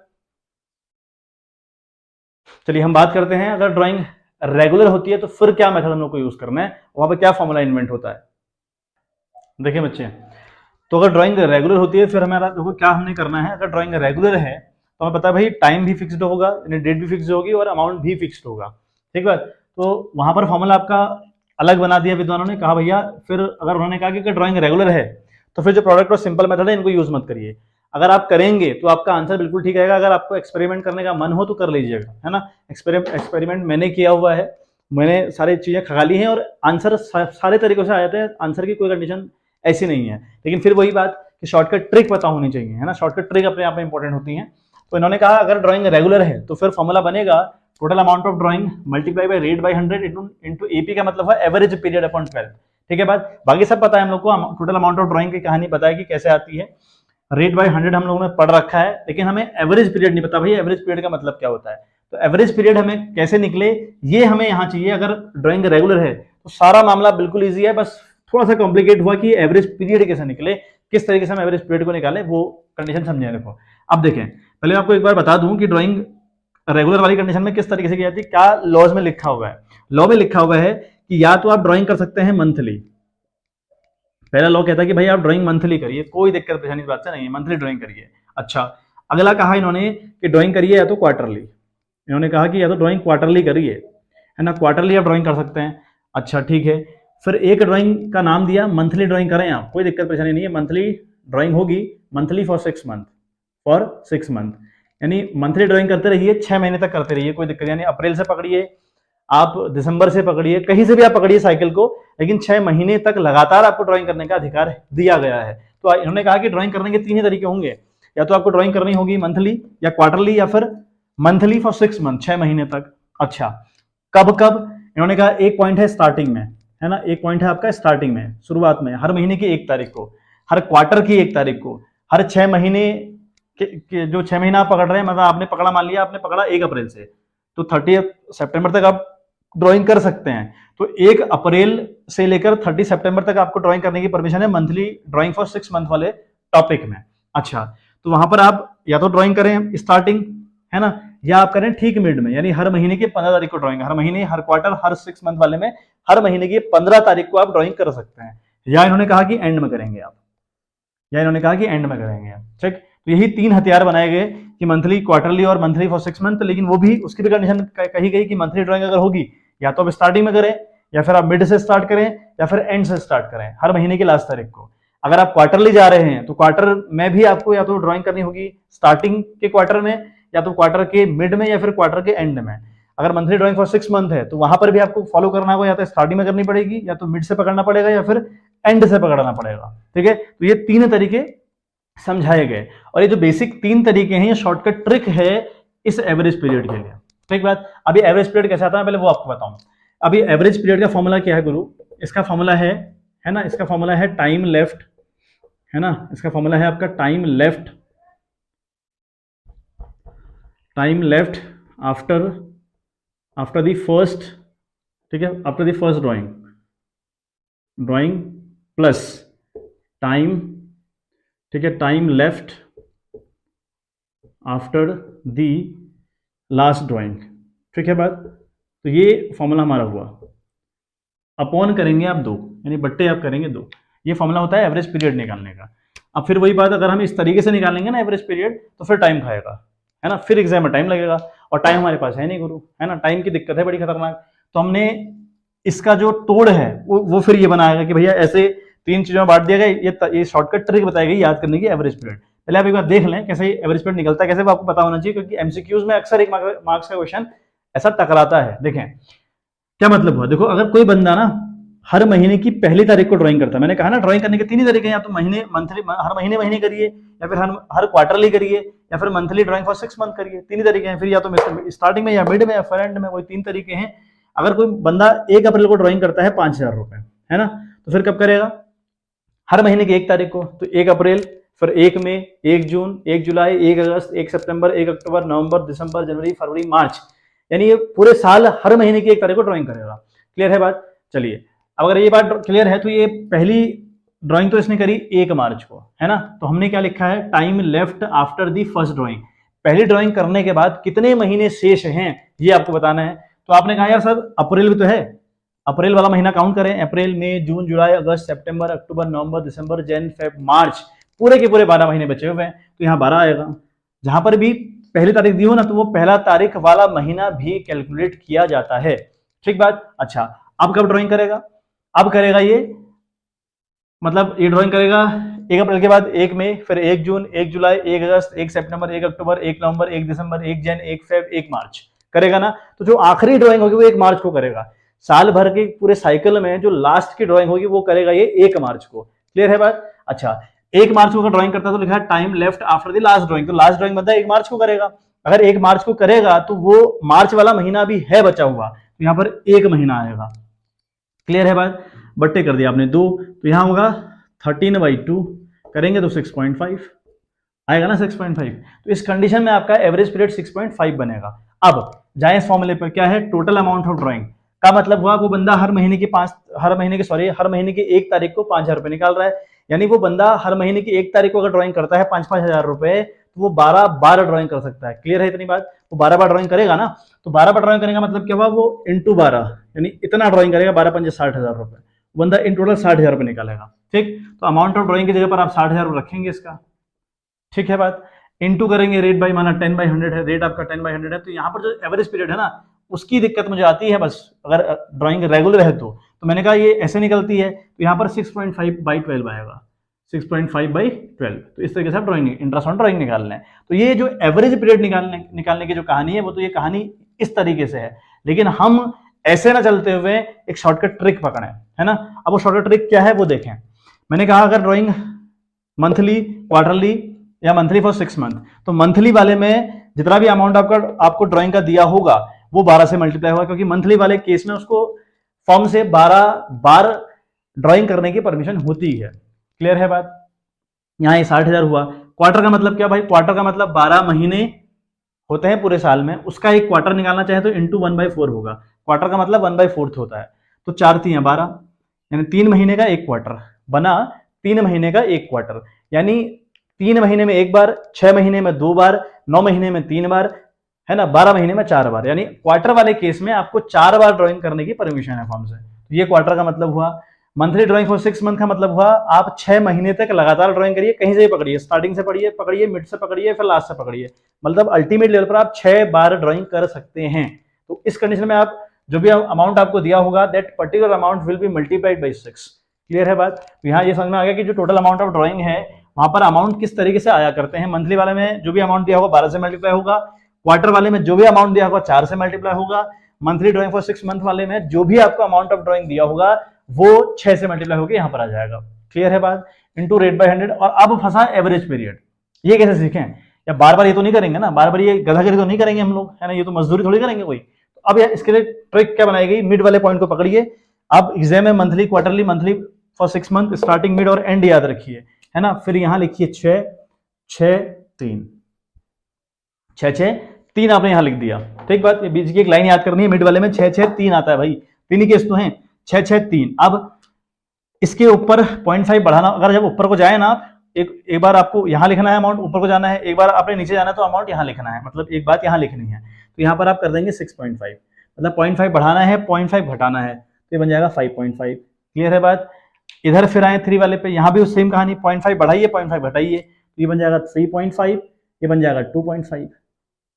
चलिए हम बात करते हैं अगर ड्राइंग रेगुलर होती है तो फिर क्या मेथड हम लोग को यूज करना है, वहां पर क्या फॉर्मूला इन्वेंट होता है। देखिए बच्चे, तो अगर ड्राइंग रेगुलर होती है फिर हमारा देखो क्या हमने करना है, अगर ड्राइंग रेगुलर है तो हमें पता है भाई टाइम भी फिक्स्ड होगा, यानी डेट भी फिक्स्ड होगी और अमाउंट भी फिक्स्ड होगा। ठीक है, तो वहां पर फॉर्मूला आपका अलग बना दिया विद्वानों ने, कहा भैया फिर अगर उन्होंने कहा कि ड्राइंग रेगुलर है तो फिर जो प्रोडक्ट और सिंपल मेथड है इनको यूज मत करिए, अगर आप करेंगे तो आपका आंसर बिल्कुल ठीक आएगा, अगर आपको एक्सपेरिमेंट करने का मन हो तो कर लीजिएगा, है ना, एक्सपेरिमेंट मैंने किया हुआ है, मैंने सारी चीजें खगाली हैं और आंसर सारे तरीकों से आ जाते हैं, आंसर की कोई कंडीशन ऐसी नहीं है, लेकिन फिर वही बात कि शॉर्टकट ट्रिक पता होनी चाहिए, है ना, शॉर्टकट ट्रिक अपने आप में इंपॉर्टेंट होती है। तो इन्होंने कहा अगर ड्राइंग रेगुलर है तो फिर फॉर्मूला बनेगा total amount of drawing multiply by rate by 100 into AP का मतलब है एवरेज पीरियड अपॉन 12। ठीक है बात, बाकी सब पता है हम लोग को, टोटल अमाउंट ऑफ ड्राइंग की कहानी पता है कि कैसे आती है, रेट बाय 100 हम लोगों ने पढ़ रखा है, लेकिन हमें एवरेज पीरियड नहीं पता भाई, एवरेज पीरियड का मतलब क्या होता है, तो एवरेज पीरियड हमें कैसे निकले ये हमें यहाँ चाहिए। अगर ड्राइंग रेगुलर है तो सारा मामला बिल्कुल ईजी है, बस थोड़ा सा कॉम्प्लिकेट हुआ कि एवरेज पीरियड कैसे निकले, किस तरीके से हम एवरेज पीरियड को निकालें, वो कंडीशन समझे। देखो अब देखें, पहले आपको एक बार बता दूं कि ड्राइंग रेगुलर वाली कंडीशन में किस तरीके से की जाती है, क्या लॉज में लिखा हुआ है। लॉ में लिखा हुआ है कि या तो आप ड्राइंग कर सकते हैं मंथली, पहला लॉ कहता है कि भाई आप ड्राइंग मंथली करिए, कोई दिक्कत परेशानी इस बात से नहीं है, मंथली ड्राइंग करिए। अच्छा, अगला कहा इन्होंने कि ड्राइंग करिए या तो क्वार्टरली, इन्होंने कहा कि या तो ड्राइंग क्वार्टरली करिए, है ना, क्वार्टरली आप ड्राइंग कर सकते हैं। अच्छा ठीक है, फिर एक ड्राइंग का नाम दिया मंथली ड्राइंग करें आप, कोई दिक्कत परेशानी नहीं है, मंथली ड्राइंग होगी, मंथली फॉर 6 मंथ, यानी मंथली ड्राइंग करते रहिए, 6 महीने तक करते रहिए, कोई दिक्कत, यानी अप्रैल से पकड़िए, आप दिसंबर से पकड़िए, कहीं से भी आप पकड़िए साइकिल को, लेकिन 6 महीने तक लगातार आपको ड्राइंग करने का अधिकार दिया गया है। तो इन्होंने कहा कि ड्राइंग करने के 3 ही तरीके होंगे, या तो आपको ड्राइंग करनी होगी मंथली या क्वार्टरली या फिर मंथली फॉर 6 मंथ, 6 महीने तक। अच्छा, कब कब, इन्होंने कहा एक पॉइंट है स्टार्टिंग में, है ना, एक पॉइंट है आपका स्टार्टिंग में, शुरुआत में, हर महीने की 1 तारीख को, हर क्वार्टर की 1 तारीख को, हर 6 महीने के जो 6 महीना आप पकड़ रहे हैं, मतलब आपने पकड़ा, मान लिया आपने पकड़ा 1 अप्रैल से, तो 30 सितंबर तक आप ड्राइंग कर सकते हैं। तो 1 अप्रैल से लेकर 30 सितंबर तक आपको ड्राइंग करने की परमिशन है मंथली ड्राइंग फॉर 6 मंथ वाले टॉपिक में। अच्छा, तो वहां पर आप या तो ड्राइंग करें स्टार्टिंग, है ना, या आप करें ठीक मिड में, यानी हर महीने की 15 तारीख को ड्राइंग, हर महीने, हर क्वार्टर, हर 6 मंथ वाले में हर महीने की 15 तारीख को आप ड्राइंग कर सकते हैं, या इन्होंने कहा कि एंड में करेंगे आप, ठीक। तो यही 3 हथियार बनाए गए कि मंथली, क्वार्टरली और मंथली फॉर 6 मंथ, लेकिन वो भी उसकी भी कंडीशन कही गई कि मंथली ड्राइंग अगर होगी या तो आप स्टार्टिंग में करें या फिर आप मिड से स्टार्ट करें या फिर एंड से स्टार्ट करें, हर महीने की लास्ट तारीख को। अगर आप क्वार्टरली जा रहे हैं तो क्वार्टर में भी आपको या तो ड्राइंग करनी होगी स्टार्टिंग के क्वार्टर में, या तो क्वार्टर के मिड में, या फिर क्वार्टर के एंड में। अगर मंथली ड्राइंग फॉर 6 मंथ है तो वहां पर भी आपको फॉलो करना होगा, या तो स्टार्टिंग में करनी पड़ेगी, या तो मिड से पकड़ना पड़ेगा, या फिर एंड से पकड़ना पड़ेगा। ठीक है, तो ये 3 तरीके समझाए गए, और ये जो बेसिक 3 तरीके हैं ये शॉर्टकट ट्रिक है इस एवरेज पीरियड के लिए। ठीक बात। अभी एवरेज पीरियड कैसे आता है पहले वो आपको बताऊं। अभी एवरेज पीरियड का फॉर्मूला क्या है गुरु? इसका फॉर्मूला है ना, इसका फॉर्मूला है टाइम लेफ्ट, है ना, इसका फॉर्मूला है आपका time left after the first, ठीक है, after the first drawing plus time, ठीक है, time left after the last drawing. ठीक है बात। तो ये फॉर्मूला हमारा हुआ, अपॉन करेंगे आप 2, यानी बट्टे आप करेंगे 2। ये फॉर्मूला होता है एवरेज पीरियड निकालने का। अब फिर वही बात, अगर हम इस तरीके से निकालेंगे ना एवरेज पीरियड तो फिर टाइम खाएगा, है ना, फिर एग्जाम में टाइम लगेगा, और टाइम हमारे पास है नहीं गुरु, है ना, टाइम की दिक्कत है बड़ी खतरनाक। तो हमने इसका जो तोड़ है वो फिर ये बनाएगा कि भैया ऐसे 3 चीजों में बांट दिया गया, ये शॉर्टकट ट्रिक बताई गई याद करने की एवरेज पीरियड। पहले आप एक बार देख लें कैसे एवरेज पीरियड निकलता है, कैसे वो आपको पता होना चाहिए, क्योंकि एमसीक्यूज में अक्सर एक मार्क्स का क्वेश्चन ऐसा टकराता है। देखें क्या मतलब हुआ, देखो अगर कोई बंदा ना हर महीने की पहली तारीख को ड्राइंग करता है, मैंने कहा ना ड्राइंग करने के 3 ही तरीके हैं, या तो महीने मंथली, हर महीने करिए, या फिर हर क्वार्टरली करिए, या फिर मंथली ड्राइंग फॉर 6 मंथ करिए। 3 ही तरीके हैं, फिर या तो स्टार्टिंग में, या मिड में, या फिर एंड में, वही 3 तरीके हैं। अगर कोई बंदा 1 अप्रैल को ड्राइंग करता है 5,000 रुपए, है ना, तो फिर कब करेगा? हर महीने की 1 तारीख को, तो 1 अप्रैल, फिर 1 मई, 1 जून, 1 जुलाई, 1 अगस्त, 1 सितंबर, 1 अक्टूबर, नवंबर, दिसंबर, जनवरी, फरवरी, मार्च, यानी ये पूरे साल हर महीने की 1 तारीख को ड्राइंग करेगा। क्लियर है बात? चलिए, अगर ये बात क्लियर है तो ये पहली ड्राइंग तो इसने करी 1 मार्च को, है ना, तो हमने क्या लिखा है, time left after the first drawing. पहली ड्राइंग करने के बाद कितने महीने शेष हैं ये आपको बताना है। तो आपने कहा यार सर अप्रैल भी तो है, अप्रैल वाला महीना काउंट करें, अप्रैल, मई, जून, जुलाई, अगस्त, सितंबर, अक्टूबर, नवंबर, दिसंबर, जन, फेब, मार्च, पूरे के पूरे 12 महीने बचे हुए हैं, तो यहाँ 12 आएगा। जहां पर भी पहली तारीख दी हो ना, तो वो पहला तारीख वाला महीना भी कैलकुलेट किया जाता है। ठीक बात। अच्छा, अब कब ड्राइंग करेगा? अब करेगा ये, मतलब ये ड्राइंग करेगा 1 अप्रैल के बाद 1 मई, फिर 1 जून, 1 जुलाई, 1 अगस्त, 1 सितंबर, 1 अक्टूबर, 1 नवंबर, 1 दिसंबर, 1 जन, 1 फेब, 1 मार्च करेगा ना। तो जो आखिरी ड्राइंग होगी वो 1 मार्च को करेगा। साल भर के पूरे साइकिल में जो लास्ट की ड्राइंग होगी वो करेगा ये 1 मार्च को। क्लियर है बात? अच्छा, 1 मार्च को ड्राइंग करता है तो लिखा है time left after the last drawing, तो लास्ट ड्राइंग बनता है 1 मार्च को करेगा। अगर 1 मार्च को करेगा तो वो मार्च वाला महीना भी है बचा हुआ, तो यहाँ पर 1 महीना आएगा। क्लियर है बात? बट्टे कर दिया आपने 2, तो यहां होगा 13/2 करेंगे तो 6.5 आएगा ना, 6.5। तो इस कंडीशन में आपका एवरेज पीरियड 6.5 बनेगा। अब जाए इस फॉर्मूले पर, क्या है, टोटल अमाउंट ऑफ ड्राइंग का मतलब हुआ वो बंदा हर महीने की 1 तारीख को 5,000 रुपए निकाल रहा है, यानी वो बंदा हर महीने की 1 तारीख को अगर ड्राइंग करता है 5-5 हजार रुपए, तो वो 12 बार ड्राइंग कर सकता है। क्लियर है इतनी बात? वो 12 बार ड्राइंग करेगा ना, तो 12 बार ड्राइंग करने का मतलब क्या हुआ, वो इंटू 12, यानी इतना ड्राइंग करेगा, 12×5 60,000 रुपए, बंदा इन टोटल 60,000 रुपए निकालेगा। ठीक, तो अमाउंट ऑफ ड्राइंग की जगह पर आप 60,000 रखेंगे इसका। ठीक है बात? इंटू करेंगे रेट बाई, माना 10/100 है, रेट आपका 10/100 है, तो यहाँ पर जो एवरेज पीरियड है ना उसकी दिक्कत मुझे आती है बस, अगर ड्राइंग रेगुलर है तो मैंने कहा ये ऐसे निकलती है, तो यहाँ पर 6.5/12 आएगा, 6.5/12। तो इस तरीके से आप ड्राइंग, इंट्रासाउंड ड्राइंग निकालना है। तो ये जो एवरेज पीरियड निकालने की जो कहानी है वो तो ये कहानी इस तरीके से है, लेकिन हम ऐसे ना चलते हुए एक शॉर्टकट ट्रिक पकड़े, है ना। अब वो शॉर्टकट ट्रिक क्या है वो देखें। मैंने कहा अगर ड्राइंग मंथली, क्वार्टरली या मंथली फॉर 6 मंथ, तो मंथली वाले में जितना भी अमाउंट आपको ड्राइंग का दिया होगा वो 12 से मल्टीप्लाई होगा, क्योंकि मंथली वाले केस में उसको फॉर्म से 12 बार ड्राइंग करने की परमिशन होती है। क्लियर है बात? यहाँ ये 60,000 हुआ। क्वार्टर का मतलब क्या भाई? क्वार्टर का मतलब 12 महीने होते हैं पूरे साल में, उसका एक क्वार्टर निकालना चाहे तो इंटू 1/4 होगा। क्वार्टर का मतलब 1/4 होता है, तो 4 3 12, यानी 3 महीने का एक क्वार्टर बना, 3 महीने का एक क्वार्टर, यानी 3 महीने में 1 बार, 6 महीने में 2 बार, 9 महीने में 3 बार, है ना, 12 महीने में 4 बार, यानी क्वार्टर वाले केस में आपको 4 बार ड्राइंग करने की परमिशन है फॉर्म से। तो ये क्वार्टर का मतलब हुआ। मंथली ड्राइंग फॉर 6 मंथ का मतलब हुआ आप 6 महीने तक लगातार ड्राइंग करिए, कहीं से भी पकड़िए, स्टार्टिंग से पकड़िए, मिड से पकड़िए, फिर लास्ट से पकड़िए, मतलब अल्टीमेट लेवल पर आप 6 बार ड्राइंग कर सकते हैं। तो इस कंडीशन में आप जो भी अमाउंट आपको दिया होगा that particular amount will be multiplied by 6। Clear है बात? तो यहाँ ये समझ में आ गया कि जो टोटल अमाउंट ऑफ ड्राइंग है वहां पर अमाउंट किस तरीके से आया करते हैं। मंथली वाले में जो भी अमाउंट दिया होगा 12 से मल्टीप्लाई होगा, क्वार्टर वाले में जो भी अमाउंट दिया होगा 4 से मल्टीप्लाई होगा, मंथली ड्राइंग फॉर 6 मंथ वाले में जो भी आपको अमाउंट ऑफ ड्राइंग दिया होगा वो 6 से मल्टीप्लाई होकर यहाँ पर आ जाएगा। क्लियर है बात? Into rate by 100। और अब फंसा एवरेज पीरियड। ये कैसे सीखें? या बार बार ये तो नहीं करेंगे ना, बार बार ये गधागिरी तो नहीं करेंगे हम लोग, है ना, ये तो मजदूरी थोड़ी करेंगे कोई। तो अब इसके लिए ट्रिक क्या बनाई गई, मिड वाले पॉइंट को पकड़िए। अब एग्जाम में monthly, quarterly, monthly for 6 month, starting, mid और एंड याद रखिए, है ना। फिर यहां लिखिए 6 6 3 6 6 3 आपने यहां लिख दिया। ठीक बात? ये बीच की एक लाइन याद करनी है, मिड वाले में 6 6 3 आता है भाई, तीन ही केस तो हैं, 6 6 3। अब इसके ऊपर 0.5 बढ़ाना, अगर जब ऊपर को जाए ना आप, एक बार आपको यहां लिखना है अमाउंट, ऊपर को जाना है, एक बार आपने नीचे जाना है तो अमाउंट यहां लिखना है, मतलब एक बात यहां लिखनी है। तो यहां पर आप कर देंगे 6.5, मतलब 0.5 बढ़ाना है, 0.5 घटाना है, तो ये बन जाएगा 5.5। क्लियर है बात? इधर फिर आए 3 वाले पे, यहां भी उस सेम कहानी, 0.5 बढ़ाइए, 0.5 घटाइए, तो ये बन जाएगा 3.5, ये बन जाएगा 2.5।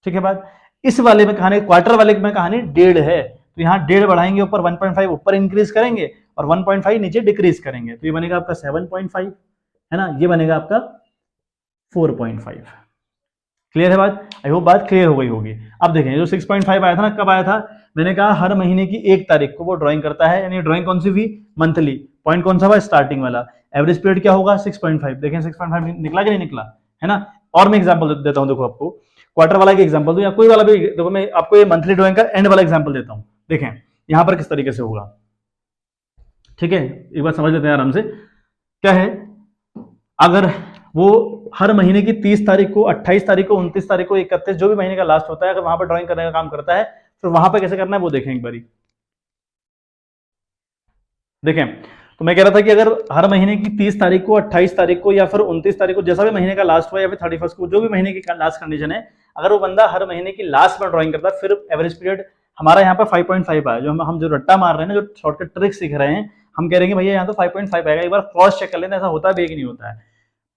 ठीक है बात? इस वाले में कहानी, क्वार्टर वाले में कहानी 1.5 है, तो यहाँ 1.5 बढ़ाएंगे, ऊपर 1.5 ऊपर इंक्रीज करेंगे और 1.5 नीचे डिक्रीज करेंगे, तो ये बनेगा आपका 7.5, है ना, ये बनेगा आपका 4.5। क्लियर है बात? आई होप बात क्लियर हो गई होगी। अब देखें जो 6.5 आया था ना, कब आया था? मैंने कहा हर महीने की 1 तारीख को वो ड्राइंग करता है, यानी ड्राइंग कौन सी हुई? मंथली। पॉइंट कौन सा हुआ? स्टार्टिंग वाला। एवरेज पीरियड क्या होगा? 6.5। देखें 6.5 निकला कि नहीं निकला, है ना। और मैं एग्जांपल देता हूं, देखो आपको क्वार्टर वाला की एग्जांपल दूं या कोई वाला भी, देखो मैं आपको ये मंथली ड्राइंग का एंड वाला एग्जांपल देता हूं। देखें यहां पर किस तरीके से होगा, ठीक है, एक बार समझ लेते हैं आराम से। क्या है, अगर वो हर महीने की 30 तारीख को, 28 तारीख को, 29 तारीख को, 31, जो भी महीने का लास्ट होता है, अगर वहां पर ड्राइंग करने का काम करता है, तो वहां पर कैसे करना है वो देखें एक बारी। देखें, तो मैं कह रहा था कि अगर हर महीने की 30 तारीख को, 28 तारीख को या फिर 29 तारीख को, जैसा भी महीने का लास्ट हुआ, या फिर 31 को, जो भी महीने की लास्ट कंडीशन है, अगर वो बंदा हर महीने की लास्ट में ड्राइंग करता है, फिर एवरेज पीरियड हमारा यहाँ पर 5.5 आया। जो हम जो रट्टा मार रहे हैं ना, जो शॉर्टकट ट्रिक सीख रहे हैं, हम कह रहे हैं कि भैया यहाँ तो 5.5 आएगा, एक बार क्रॉस चेक कर लेना, ऐसा होता है कि नहीं होता है।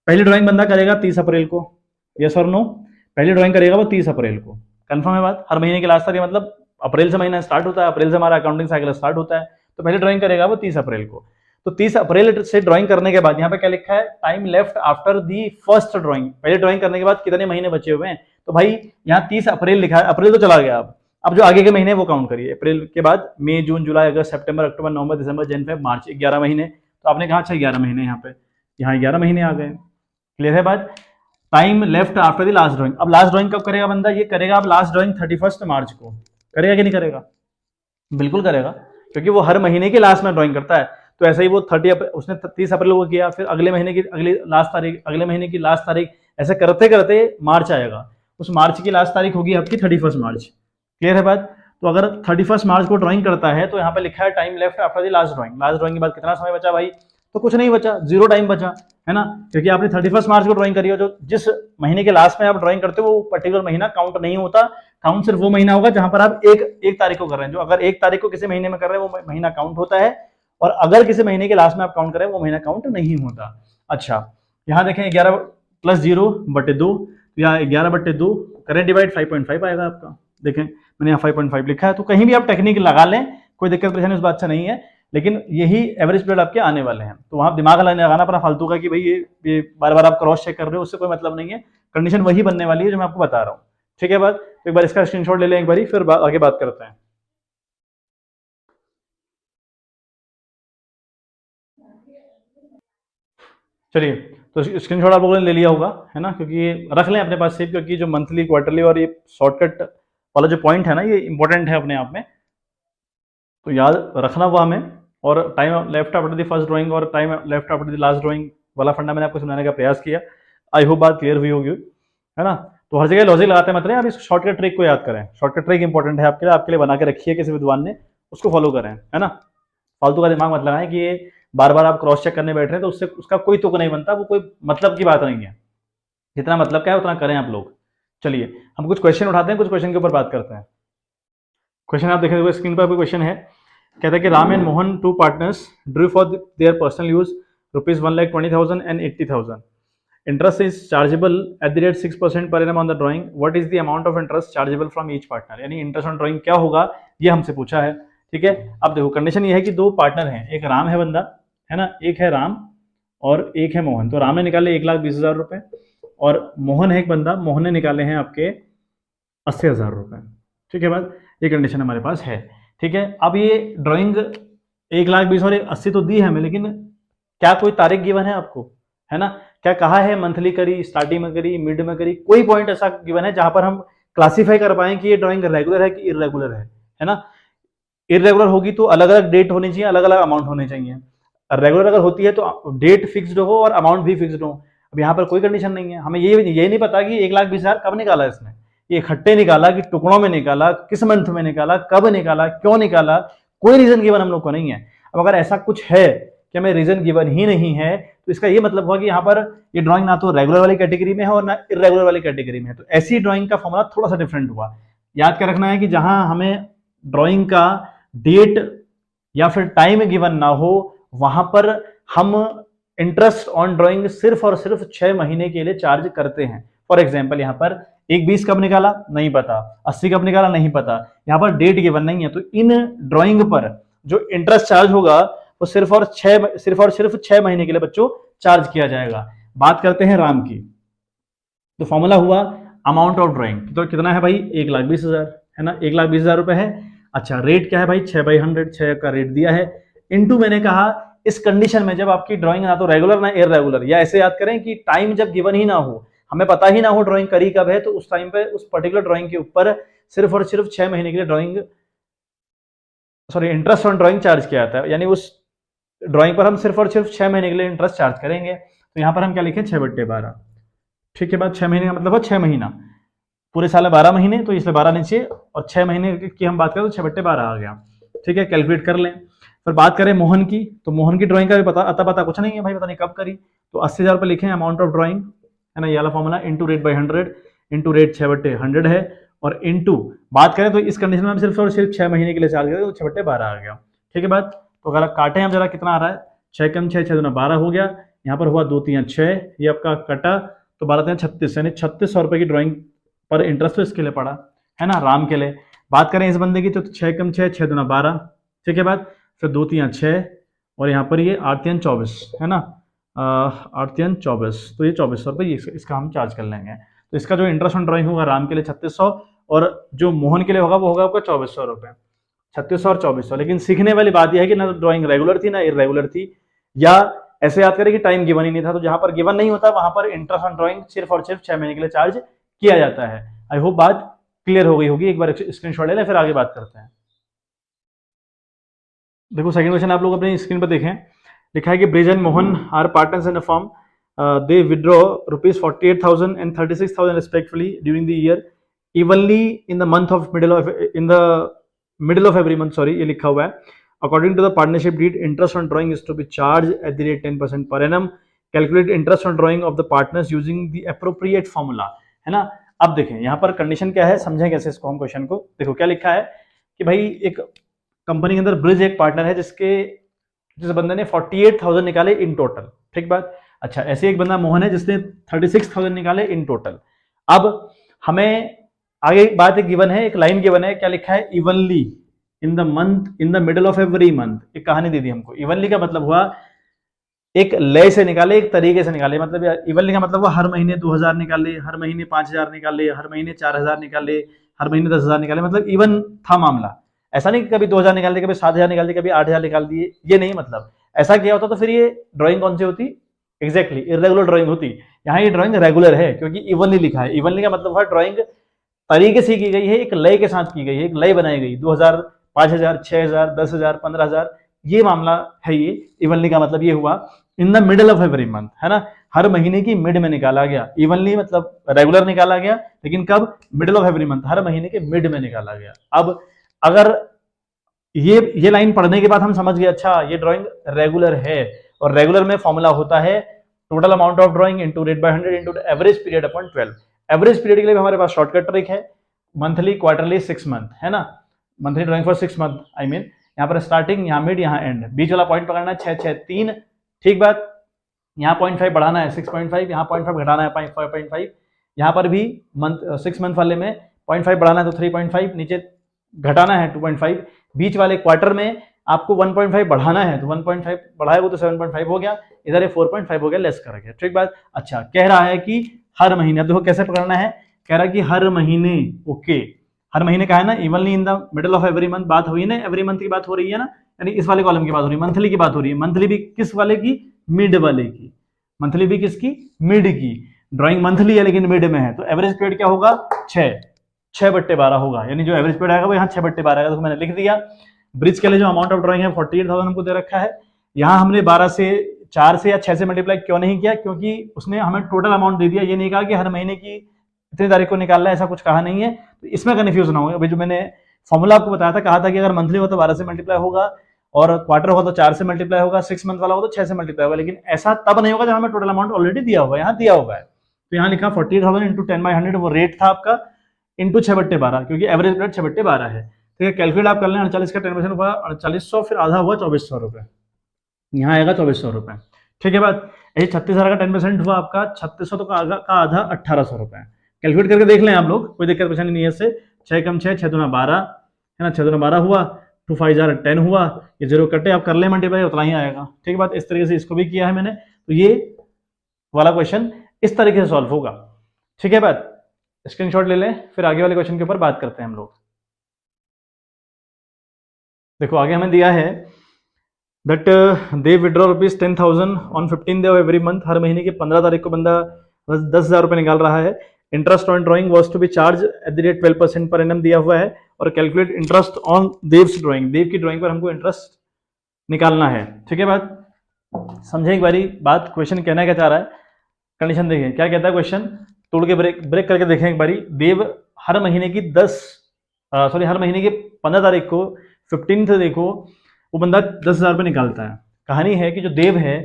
पहली ड्राइंग बंदा करेगा 30 अप्रैल को, यस और नो? पहली ड्राइंग करेगा वो 30 अप्रैल को, कंफर्म है बात? हर महीने की लास्ट तारीख, मतलब अप्रैल से महीना स्टार्ट होता है, अप्रैल से हमारा अकाउंटिंग साइकिल स्टार्ट होता है, तो पहली ड्राइंग करेगा वो 30 अप्रैल को। तो 30 अप्रैल से ड्राइंग करने के बाद यहाँ पे क्या लिखा है? Time left after the first drawing. पहले ड्राइंग करने के बाद कितने महीने बचे हुए हैं? तो भाई यहाँ 30 अप्रैल लिखा है, अप्रैल तो चला गया, अब जो आगे के महीने वो काउंट करिए। अप्रैल के बाद मई, जून, जुलाई, अगस्त, सितंबर, अक्टूबर, नवंबर, दिसंबर, जनवरी, फरवरी, मार्च, 11 महीने। तो आपने कहा अच्छा 11 महीने, यहाँ 11 महीने आ गए। क्लियर है बात? Time left after the last drawing. अब लास्ट ड्राइंग कब करेगा बंदा? ये करेगा अब लास्ट ड्राइंग 31 मार्च को। करेगा कि नहीं करेगा? बिल्कुल करेगा, क्योंकि वो हर महीने के लास्ट में ड्राइंग करता है। तो ऐसा ही वो 30 अप्रैल को किया, फिर अगले महीने की अगली लास्ट तारीख, अगले महीने की लास्ट तारीख, ऐसे करते करते मार्च आएगा। उस मार्च की लास्ट तारीख होगी आपकी 31 मार्च। क्लियर है बात? तो अगर 31 मार्च को ड्राइंग करता है, तो यहाँ पे लिखा है time left after the last drawing. Last drawing के बाद कितना समय बचा भाई? तो कुछ नहीं बचा, 0 टाइम बचा, है ना, क्योंकि आपने 31 मार्च को ड्राइंग करी है। जो जिस महीने के लास्ट में आप ड्राइंग करते हो वो पर्टिकुलर महीना काउंट नहीं होता। काउंट सिर्फ वो महीना होगा जहां पर आप एक तारीख को कर रहे हैं। जो अगर 1 तारीख को किसी महीने में कर रहे हैं वो महीना काउंट होता है, और अगर किसी महीने के लास्ट में आप काउंट करें वो महीना काउंट नहीं होता। अच्छा, यहाँ देखें 11 + 0/2, तो यहाँ 11/2 करें डिवाइड, 5.5 आएगा आपका। देखें मैंने यहाँ 5.5 लिखा है, तो कहीं भी आप टेक्निक लगा लें, कोई दिक्कत परेशानी उस बात से नहीं है, लेकिन यही एवरेज पीरियड आपके आने वाले हैं। तो वहां दिमाग लगाना पड़ा फालतू का कि भाई ये बार बार आप क्रॉस चेक कर रहे हो, उससे कोई मतलब नहीं है। कंडीशन वही बनने वाली है जो मैं आपको बता रहा हूँ। ठीक है बात? तो एक बार इसका स्क्रीनशॉट ले लें एक बारी, फिर आगे बात करते हैं। चलिए, तो स्क्रीनशॉट आप लोगों ने ले लिया होगा, है ना, क्योंकि ये रख लें अपने पास सेव, क्योंकि जो मंथली, क्वार्टरली और ये शॉर्टकट वाला जो पॉइंट है ना, ये इंपॉर्टेंट है अपने आप में, तो याद रखना हुआ हमें। और time left after the first drawing और time left after the last drawing वाला फंडा मैंने आपको समझाने का प्रयास किया। आई होप बात क्लियर हुई होगी, है ना। तो हर जगह लॉजिक लगाते मत रहे, आप इस शॉर्टकट ट्रिक को याद करें। शॉर्टकट ट्रिक इंपॉर्टेंट है आपके लिए बना के रखिए, किसी विद्वान ने उसको फॉलो करें, है ना। फालतू का दिमाग मत लगाएं कि ये बार बार आप क्रॉस चेक करने बैठ रहे हैं, तो उससे उसका कोई तुक नहीं बनता, वो कोई मतलब की बात नहीं है। जितना मतलब क्या है उतना करें आप लोग। चलिए हम कुछ क्वेश्चन उठाते हैं, कुछ क्वेश्चन के ऊपर बात करते हैं। क्वेश्चन आप देखें स्क्रीन पर, क्वेश्चन है, कहता है कि Ram and Mohan, 2 partners, Drew for their personal use ₹1,20,000 and 80,000 interest is chargeable eight the rate 6% per annum on the drawing, what is the amount of interest chargeable from each partner, यानी interest on drawing क्या होगा ये हमसे पूछा है। ठीक है, अब देखो कंडीशन ये है कि दो पार्टनर हैं, एक राम है बंदा, है ना, एक है राम और एक है मोहन। तो राम ने निकाले 1,20,000 रुपए और मोहन है एक बंदा, मोहन ने निकाले हैं आपके 80,000 रुपए। ठीक है बात, ये कंडीशन हमारे पास है। ठीक है, अब ये ड्राइंग 1,20,000 और 80 तो दी है हमें, लेकिन क्या कोई तारीख गिवन है आपको, है ना, क्या कहा है मंथली करी, स्टार्टिंग में करी, मिड में करी, कोई पॉइंट ऐसा गिवन है जहां पर हम क्लासीफाई कर पाए कि ये ड्राइंग रेगुलर है कि इरेगुलर है ना। इरेगुलर होगी तो अलग अलग डेट होनी चाहिए, अलग अलग अमाउंट होने चाहिए। रेगुलर अगर होती है तो डेट फिक्स्ड हो और अमाउंट भी फिक्स्ड हो। अब यहाँ पर कोई कंडीशन नहीं है, हमें ये नहीं पता कि 1,20,000 कब निकाला इसने, ये इकट्ठे निकाला कि टुकड़ों में निकाला, किस मंथ में निकाला, कब निकाला, क्यों निकाला, कोई रीजन गिवन हम लोग को नहीं है। अब अगर ऐसा कुछ है कि हमें रीजन गिवन ही नहीं है तो इसका ये मतलब हुआ कि यहाँ पर ये ड्राइंग ना तो रेगुलर वाली कैटेगरी में है और ना इरेगुलर वाली कैटेगरी में है। तो ऐसी ड्राइंग का फॉर्मूला थोड़ा सा डिफरेंट हुआ। याद क्या रखना है कि जहां हमें ड्राइंग का डेट या फिर टाइम गिवन ना हो वहां पर हम इंटरेस्ट ऑन ड्राइंग सिर्फ और सिर्फ 6 महीने के लिए चार्ज करते हैं। फॉर एग्जाम्पल यहाँ पर 1,20 कब निकाला नहीं पता, 80 कब निकाला नहीं पता, यहाँ पर डेट गिवन नहीं है। तो इन ड्राइंग पर जो इंटरेस्ट चार्ज होगा वो सिर्फ और सिर्फ 6 महीने के लिए बच्चों चार्ज किया जाएगा। बात करते हैं राम की, तो फॉर्मूला हुआ अमाउंट ऑफ ड्राइंग, तो कितना है भाई 1,20,000 है ना, 1,20,000 रुपए है। अच्छा रेट क्या है भाई 6/100, 6 का रेट दिया है, इनटू मैंने कहा इस कंडीशन में जब आपकी ड्राइंग ना तो रेगुलर ना इरेगुलर, या ऐसे याद करें कि टाइम जब गिवन ही ना हो, हमें पता ही ना हो ड्राइंग करी कब है, तो उस टाइम पे उस पर्टिकुलर ड्राइंग के ऊपर सिर्फ और सिर्फ 6 महीने के लिए इंटरेस्ट ऑन ड्राइंग चार्ज किया जाता है, यानी उस ड्राइंग पर हम सिर्फ और सिर्फ 6 महीने के लिए इंटरेस्ट चार्ज करेंगे। तो यहाँ पर हम क्या लिखें 6/12। ठीक है बात, 6 महीने का मतलब है 6 महीना, पूरे साल में 12 महीने तो इसलिए 12 नीचे, और 6 महीने की हम बात करें तो 6/12 आ गया। ठीक है, कैलकुलेट कर लें। फिर बात करें मोहन की, तो मोहन की ड्राइंग का भी पता कुछ नहीं है भाई, पता नहीं कब करी, तो 80,000 रुपये लिखें अमाउंट ऑफ ड्राइंग, है ना, ये वाला formula, into rate by 100, into rate 6/100 है, और इंटू बात करें तो इस कंडीशन में हम सिर्फ और सिर्फ 6 महीने के लिए चार्ज करें तो 6/12 आ गया। ठीक है बात, तो अगर काटे हम जरा कितना आ रहा है, 6 कम 6, 6 दूना 12 हो गया, यहाँ पर हुआ 2 3 6, ये आपका कटा तो 12 3 36, यानी 3600 रुपये की ड्राइंग पर इंटरेस्ट तो इसके लिए पड़ा, है ना, राम के लिए। बात करें इस बंदे की तो 6 कम 6, 6 दूना 12, ठीक है बात, फिर 2 3 6, और यहाँ पर ये 8 3 24, है ना, 8 3 24, तो ये 2400 रुपये इसका हम चार्ज कर लेंगे। तो इसका जो इंटरेस्ट ऑन ड्राइंग होगा राम के लिए 3600, और जो मोहन के लिए होगा वो होगा आपका 2400 रुपये, 3600 और 2400। लेकिन सीखने वाली बात यह है कि ना ड्राइंग रेगुलर थी ना इरेगुलर थी, या ऐसे याद करें कि टाइम गिवन ही नहीं था, तो जहां पर गिवन नहीं होता वहां पर इंटरेस्ट ऑन ड्राइंग सिर्फ और सिर्फ 6 महीने के लिए चार्ज किया जाता है। आई होप बात क्लियर हो गई होगी, एक बार स्क्रीनशॉट ले लें फिर आगे बात करते हैं। देखो सेकंड क्वेश्चन आप लोग अपनी स्क्रीन पर देखें, लिखा है कि Brij and Mohan are partners in a firm, they withdraw ₹48,000 and 36,000 respectively during the year evenly in the middle of every month, ये लिखा हुआ है। According to the partnership deed, interest on drawing is to be charged at the rate 10% per annum. Calculate interest on drawing of the partners using the appropriate formula, है ना। अब देखें यहाँ पर कंडीशन क्या है, समझें कैसे इसको हम क्वेश्चन को। देखो क्या लिखा है कि भाई एक कंपनी के अंदर ब्रिज एक पार्टनर है जिस बंदे ने 48,000 निकाले इन टोटल, ठीक बात। अच्छा ऐसे एक बंदा मोहन है जिसने 36,000 निकाले इन टोटल। अब हमें आगे बात एक गिवन है, एक लाइन गिवन है, क्या लिखा है, evenly in the middle of every month. एक कहानी दे दी हमको। इवनली का मतलब हुआ एक लय से निकाले, एक तरीके से निकाले। मतलब इवनली का मतलब हुआ हर महीने 2,000 निकाले, हर महीने 5,000 निकाले, हर महीने 4,000 निकाले, हर महीने 10,000 निकाले, मतलब इवन था मामला। ऐसा नहीं कि कभी 2,000 निकाल दिए, कभी 7,000 निकाल दिए, कभी 8,000 निकाल दिए, ये नहीं। मतलब ऐसा किया होता तो फिर ये ड्राइंग कौन सी होती, एग्जैक्टली इरेगुलर ड्राइंग होती। यहाँ ये ड्राइंग रेगुलर है क्योंकि इवनली लिखा है। इवनली का मतलब हुआ ड्राइंग तरीके से की गई है, एक लय के साथ की गई है, एक लय बनाई गई। 2,000, 5,000, 6,000, 10,000, 15,000, ये मामला है। ये इवनली का मतलब ये हुआ in the middle of every month, है ना, हर महीने की मिड में निकाला गया। इवनली मतलब रेगुलर निकाला गया, लेकिन कब, मिडल ऑफ एवरी मंथ, हर महीने के मिड में निकाला गया। अब अगर ये लाइन पढ़ने के बाद हम समझ गए अच्छा ये ड्राइंग रेगुलर है, और रेगुलर में फॉर्मूला होता है total amount of drawing into rate by 100 into average period upon 12। Average period के लिए हमारे पास शॉर्टकट ट्रिक है, मंथली, क्वार्टरली, 6 मंथ, है ना, monthly drawing for 6 month. I mean यहाँ पर स्टार्टिंग, यहाँ मिड, यहाँ एंड, बीच वाला पॉइंट पकड़ना है 6 6 3, ठीक बात। यहाँ 0.5 बढ़ाना है 6.5, यहाँ 0.5 घटाना है 5.5, यहाँ पर भी मंथ 6 मंथ वाले में 0.5 बढ़ाना है तो 3.5, नीचे घटाना है 2.5, बीच वाले क्वार्टर में आपको 1.5 बढ़ाना है तो 1.5 बढ़ाएगा तो 7.5 हो गया, इधर ये 4.5 हो गया, लेस कर गया। ठीक बात। अच्छा, कह रहा है कि हर महीने, अब देखो कैसे पकड़ना है, कह रहा है कि हर महीने, ओके, हर महीने का है ना, evenly in the middle of every month, बात हुई ना, एवरी मंथ की बात हो रही है ना, यानी इस वाले कॉलम की बात हो रही है, मंथली की बात हो रही है, मंथली भी किस वाले की, मिड वाले की, मंथली भी किसकी, मिड की। ड्राइंग मंथली है लेकिन मिड में है, तो एवरेज पीरियड क्या होगा, 6/12 होगा, यानी जो एवरेज पीरियड आएगा वो यहाँ 6/12 आएगा, तो मैंने लिख दिया। ब्रिज के लिए जो अमाउंट ऑफ ड्राइंग है 48,000 हमको दे रखा है, यहाँ हमने 4 से या 6 से मल्टीप्लाई क्यों नहीं किया, क्योंकि उसने हमें टोटल अमाउंट दे दिया, ये नहीं कहा कि हर महीने की इतनी तारीख को निकालना है, ऐसा कुछ कहा नहीं है, तो इसमें कन्फ्यूज ना हो। अभी जो मैंने फॉर्मूला आपको बताया था, कहा था कि अगर मंथली हो तो 12 से मल्टीप्लाई होगा, और क्वार्टर हो तो 4 से मल्टीप्लाई होगा, 6 मंथ वाला हो तो 6 से मल्टीप्लाई होगा, लेकिन ऐसा तब नहीं होगा जब हमें टोटल अमाउंट ऑलरेडी दिया होगा, यहाँ दिया होगा। तो यहाँ लिखा 48,000 इंटू 10/100, वो रेट था आपका, इंटू 6/12, क्योंकि एवरेज रेट 6/12 है। ठीक है, कैलकुलेट आप कर लें, 48 का 10% हुआ 4800, फिर आधा हुआ 2400 रुपये, यहाँ आएगा 2400 रुपये। ठीक है बात। यही 36,000 का 10% हुआ आपका 3600, तो का आधा 1800 रुपये। कैलकुलेट करके देख लें आप लोग, कोई दिक्कत परेशानी नहीं है इससे। 6 कम 6, 6 दूना 12 है ना, 6 दूना 12 हुआ, 2 5 10 हुआ, ये 0 कटे, आप कर ले मल्टीप्लाई, उतना ही आएगा। ठीक है बात। इस तरीके से इसको भी किया है मैंने, तो ये वाला क्वेश्चन इस तरीके से सॉल्व होगा। ठीक है बात, स्क्रीनशॉट ले लें, फिर आगे वाले क्वेश्चन के ऊपर बात करते हैं हम लोग। देखो आगे हमें दिया है that they withdraw ₹10,000 on 15 day of every month, हर महीने की 15 तारीख को बंदा 10,000 रुपये निकाल रहा है। Interest on drawing was to be charge at the rate 12% per annum दिया हुआ है, और calculate interest on Dev's drawing, Dev की ड्राइंग पर हमको इंटरेस्ट निकालना है। ठीक है बात, समझे एक बारी बात, क्वेश्चन कहना क्या चाह रहा है, कंडीशन देखें क्या कहता है क्वेश्चन, तोड़ के ब्रेक करके देखें एक बारी। देव हर महीने की हर महीने की 15 तारीख को 15th देखो वो बंदा 10,000 रुपये निकालता है। कहानी है कि जो देव है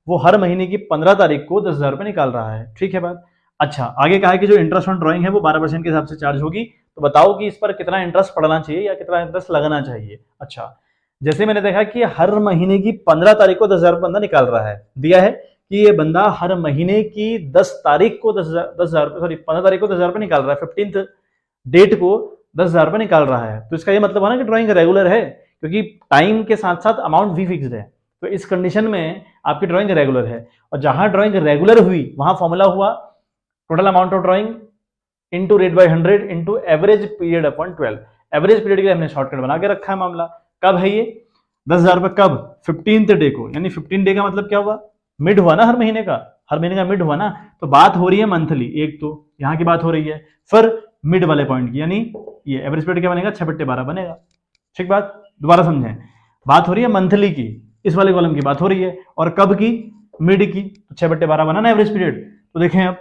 वो हर महीने की 15 तारीख को 10,000 रुपये निकाल रहा है। ठीक है बात। अच्छा, आगे कहा है कि जो इंटरेस्ट ऑन ड्राइंग है वो 12% के हिसाब से चार्ज होगी, तो बताओ कि इस पर कितना इंटरेस्ट पड़ना चाहिए या कितना इंटरेस्ट लगना चाहिए। अच्छा, जैसे मैंने देखा कि हर महीने की 15 तारीख को 10,000 रुपये बंदा निकाल रहा है, दिया है कि ये बंदा हर महीने की 10 तारीख को 10,000 रुपये, सॉरी 15 तारीख को 10,000 रुपये निकाल रहा है, 15th डेट को 10,000 रुपये निकाल रहा है, तो इसका ये मतलब है ना कि ड्राइंग रेगुलर है, क्योंकि टाइम के साथ साथ अमाउंट भी फिक्स्ड है, तो इस कंडीशन में आपकी ड्राइंग रेगुलर है। और जहां ड्राइंग रेगुलर हुई वहां फॉर्मूला हुआ total amount of drawing into rate by 100 into average period upon 12। Average period के लिए हमने शॉर्टकट बना के रखा है मामला। कब है ये 10,000 रुपये, कब 15th डे को, यानी 15 डे का मतलब क्या हुआ, मिड हुआ ना, हर महीने का मिड हुआ ना, तो बात हो रही है मंथली, एक तो यहाँ की बात हो रही है, फिर मिड वाले पॉइंट की, यानी ये एवरेज पीरियड क्या बनेगा, 6/12 बनेगा। ठीक बात, दोबारा समझें, बात हो रही है मंथली की, इस वाले कॉलम की बात हो रही है, और कब की, मिड की, तो 6/12 बना ना एवरेज पीरियड। तो देखें अब,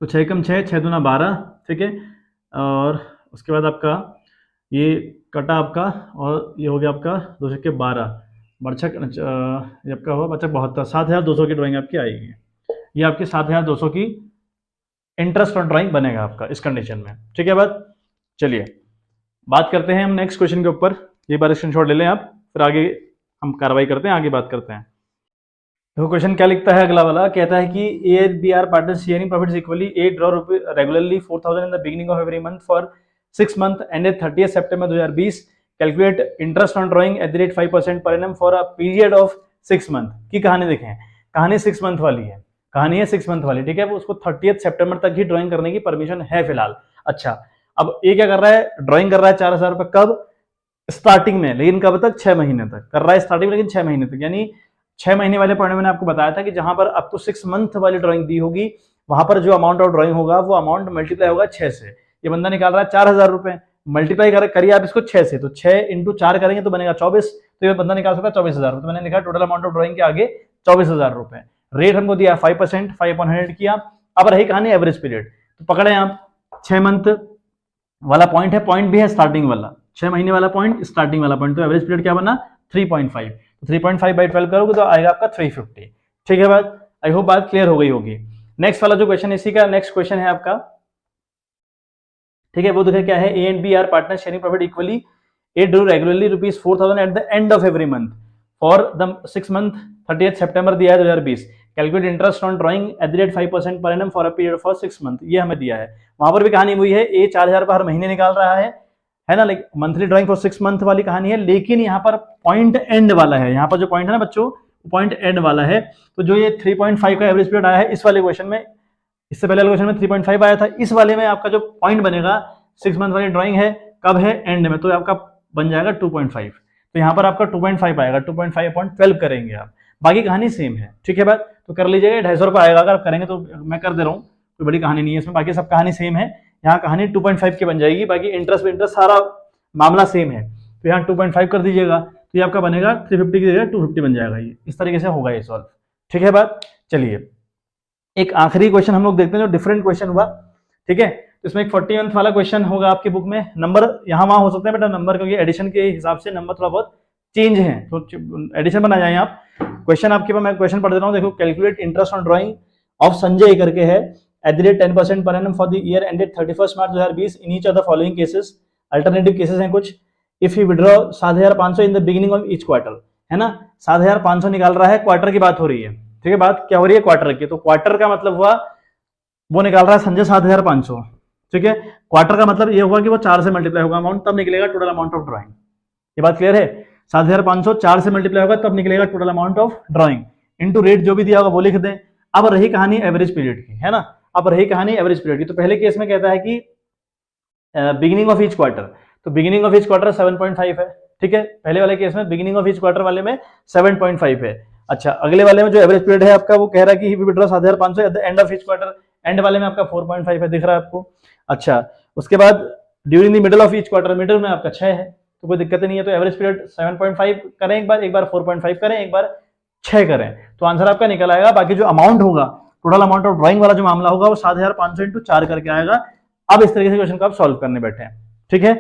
तो 6 कम 6, 6 दूना 12, ठीक है, और उसके बाद आपका ये कटा आपका, और ये हो गया आपका 2 छक्के 12, बरछक आपका हुआ बच्चा 72, 7,200 की ड्राइंग आपकी आएगी। ये आपकी 7,200 की इंटरेस्ट ऑन ड्राइंग बनेगा आपका इस कंडीशन में। ठीक है बात। चलिए बात करते हैं हम नेक्स्ट क्वेश्चन के ऊपर, ये बार स्क्रीनशॉट ले लें आप, फिर आगे हम कार्रवाई करते हैं, आगे बात करते हैं। देखो क्वेश्चन क्या लिखता है, अगला वाला कहता है कि A and B are partners sharing profits equally, A draw regularly 4,000 in the beginning of every month for 6 month ended 30 September 2020, calculate interest on drawing at the rate 5% per annum for a period of 6 month. की कहानी देखें, कहानी 6 month वाली है, कहानी है 6 month वाली। ठीक है, वो उसको 30 सितंबर तक ही ड्राइंग करने की परमिशन है फिलहाल। अच्छा, अब ये क्या कर रहा है, ड्राइंग कर रहा है 4,000 रुपये, कब, स्टार्टिंग में, लेकिन कब तक, 6 महीने तक कर रहा है स्टार्टिंग में, लेकिन 6 महीने तक, यानी 6 महीने वाले पॉइंट में मैंने आपको बताया था कि जहां पर आपको 6 मंथ वाली ड्राइंग दी होगी, वहां पर जो अमाउंट ऑफ ड्राइंग होगा वो अमाउंट मल्टीप्लाई होगा 6 से। ये बंदा निकाल रहा है 4,000 रुपये, मल्टीप्लाई करिए आप इसको 6 से, तो 6 इंटू 4 करेंगे तो बनेगा 24, तो ये बंदा निकाल सकता है 24,000। तो मैंने लिखा टोटल अमाउंट ऑफ ड्राइंग के आगे 24,000 रुपये, रेट हमको दिया 5%, 5/100 किया। अब रही कहानी एवरेज पीरियड, तो पकड़े आप 6 मंथ वाला पॉइंट है, पॉइंट भी है स्टार्टिंग वाला, 6 महीने वाला पॉइंट, स्टार्टिंग वाला पॉइंट, तो एवरेज पीरियड क्या बना 3.5, तो 3.5/12 करोगे तो आएगा आपका 350। ठीक है बात, आई होप बात क्लियर हो गई होगी। नेक्स्ट वाला जो क्वेश्चन इसी का नेक्स्ट क्वेश्चन है आपका, ठीक है, वो देखिए क्या है, A and B are partner sharing profit equally, A drew regularly ₹4,000 at the end of every month for the 6 month 30 September दिया है 2020, calculate interest on drawing at the rate 5% per annum for a period for 6 month, ये हमें दिया है। वहां पर भी कहानी वही है, ए 4,000 रुपये हर महीने निकाल रहा है ना, like monthly drawing for 6 month वाली कहानी है, लेकिन यहाँ पर पॉइंट एंड वाला है, यहाँ पर जो पॉइंट है ना बच्चों, पॉइंट एंड वाला है। तो जो ये 3.5 का एवरेज पीरियड आया है इस वाले क्वेश्चन में, इससे पहले वाले क्वेश्चन में 3.5 आया था, इस वाले में आपका जो पॉइंट बनेगा 6 मंथ वाली ड्राइंग है, कब है, एंड में, तो आपका बन जाएगा 2.5। तो यहाँ पर आपका 2.5 आएगा, 2.5 अपॉन 12 करेंगे आप, बाकी कहानी सेम है, ठीक है बात। तो कर लीजिएगा, 250 रुपये आएगा, अगर आप करेंगे तो मैं कर दे रहा हूँ, कोई बड़ी कहानी नहीं है इसमें, बाकी सब कहानी सेम है। यहाँ कहानी 2.5 की बन जाएगी, बाकी इंटरेस्ट सारा मामला सेम है, तो यहाँ 2.5 कर दीजिएगा, तो ये आपका बनेगा 350 की जगह 250 बन जाएगा, ये इस तरीके से होगा ये सॉल्व, ठीक है बात। चलिए एक आखिरी क्वेश्चन हम लोग देखते हैं जो डिफरेंट क्वेश्चन हुआ, ठीक है। तो इसमें एक 41th वाला क्वेश्चन होगा आपकी बुक में, नंबर यहाँ वहां हो सकते हैं बेटा नंबर, क्योंकि एडिशन के हिसाब से नंबर थोड़ा बहुत चेंज है, तो एडिशन बना जाए आप। क्वेश्चन आपके पास, मैं क्वेश्चन पढ़ दे रहा हूँ, देखो, calculate interest on drying of Sanjay करके है एट द रेट 10% पर annum for the year ended 31 March 2020 in each of the following cases, alternative cases हैं कुछ। If you withdraw 7,500 in the beginning of each quarter, है ना, 7,500 निकाल रहा है, क्वार्टर की बात हो रही है, ठीक है। बात क्या हो रही है, क्वार्टर की, तो क्वार्टर का मतलब हुआ वो निकाल रहा है संजय 7,500, ठीक है। क्वार्टर का मतलब ये हुआ कि वो 4 से मल्टीप्लाई होगा अमाउंट, तब निकलेगा टोटल अमाउंट ऑफ ड्राइंग, ये बात क्लियर है। 7,500 4 से मल्टीप्लाई होगा तब निकलेगा total amount of drawing, into rate जो भी दिया होगा वो लिख दें। अब रही कहानी एवरेज पीरियड की, है ना, अब रही कहानी एवरेज पीरियड की। तो पहले केस में कहता है कि बिगिनिंग ऑफ ईच क्वार्टर, तो बिगिनिंग ऑफ ईच क्वार्टर 7.5 है, ठीक है। पहले वाले केस में बिगिनिंग ऑफ ईच क्वार्टर वाले में 7.5 है। अच्छा, अगले वाले में जो एवरेज पीरियड है आपका, वो कह रहा है कि he withdraw 7,500 at the end of each quarter, end वाले में आपका 4.5 है, दिख रहा है आपको। अच्छा, उसके बाद during the middle of each quarter, middle में आपका 6 है, तो कोई दिक्कत नहीं है। तो एवरेज पीरियड 7.5 करें एक बार 4.5 करें एक बार, 6 करें, तो आंसर आपका निकल आएगा। बाकी जो अमाउंट होगा, टोटल अमाउंट ऑफ ड्राइंग वाला जो मामला होगा, वो 7,500 इंटू 4 करके आएगा। अब इस तरीके से क्वेश्चन को आप सॉल्व करने बैठे हैं, ठीक है।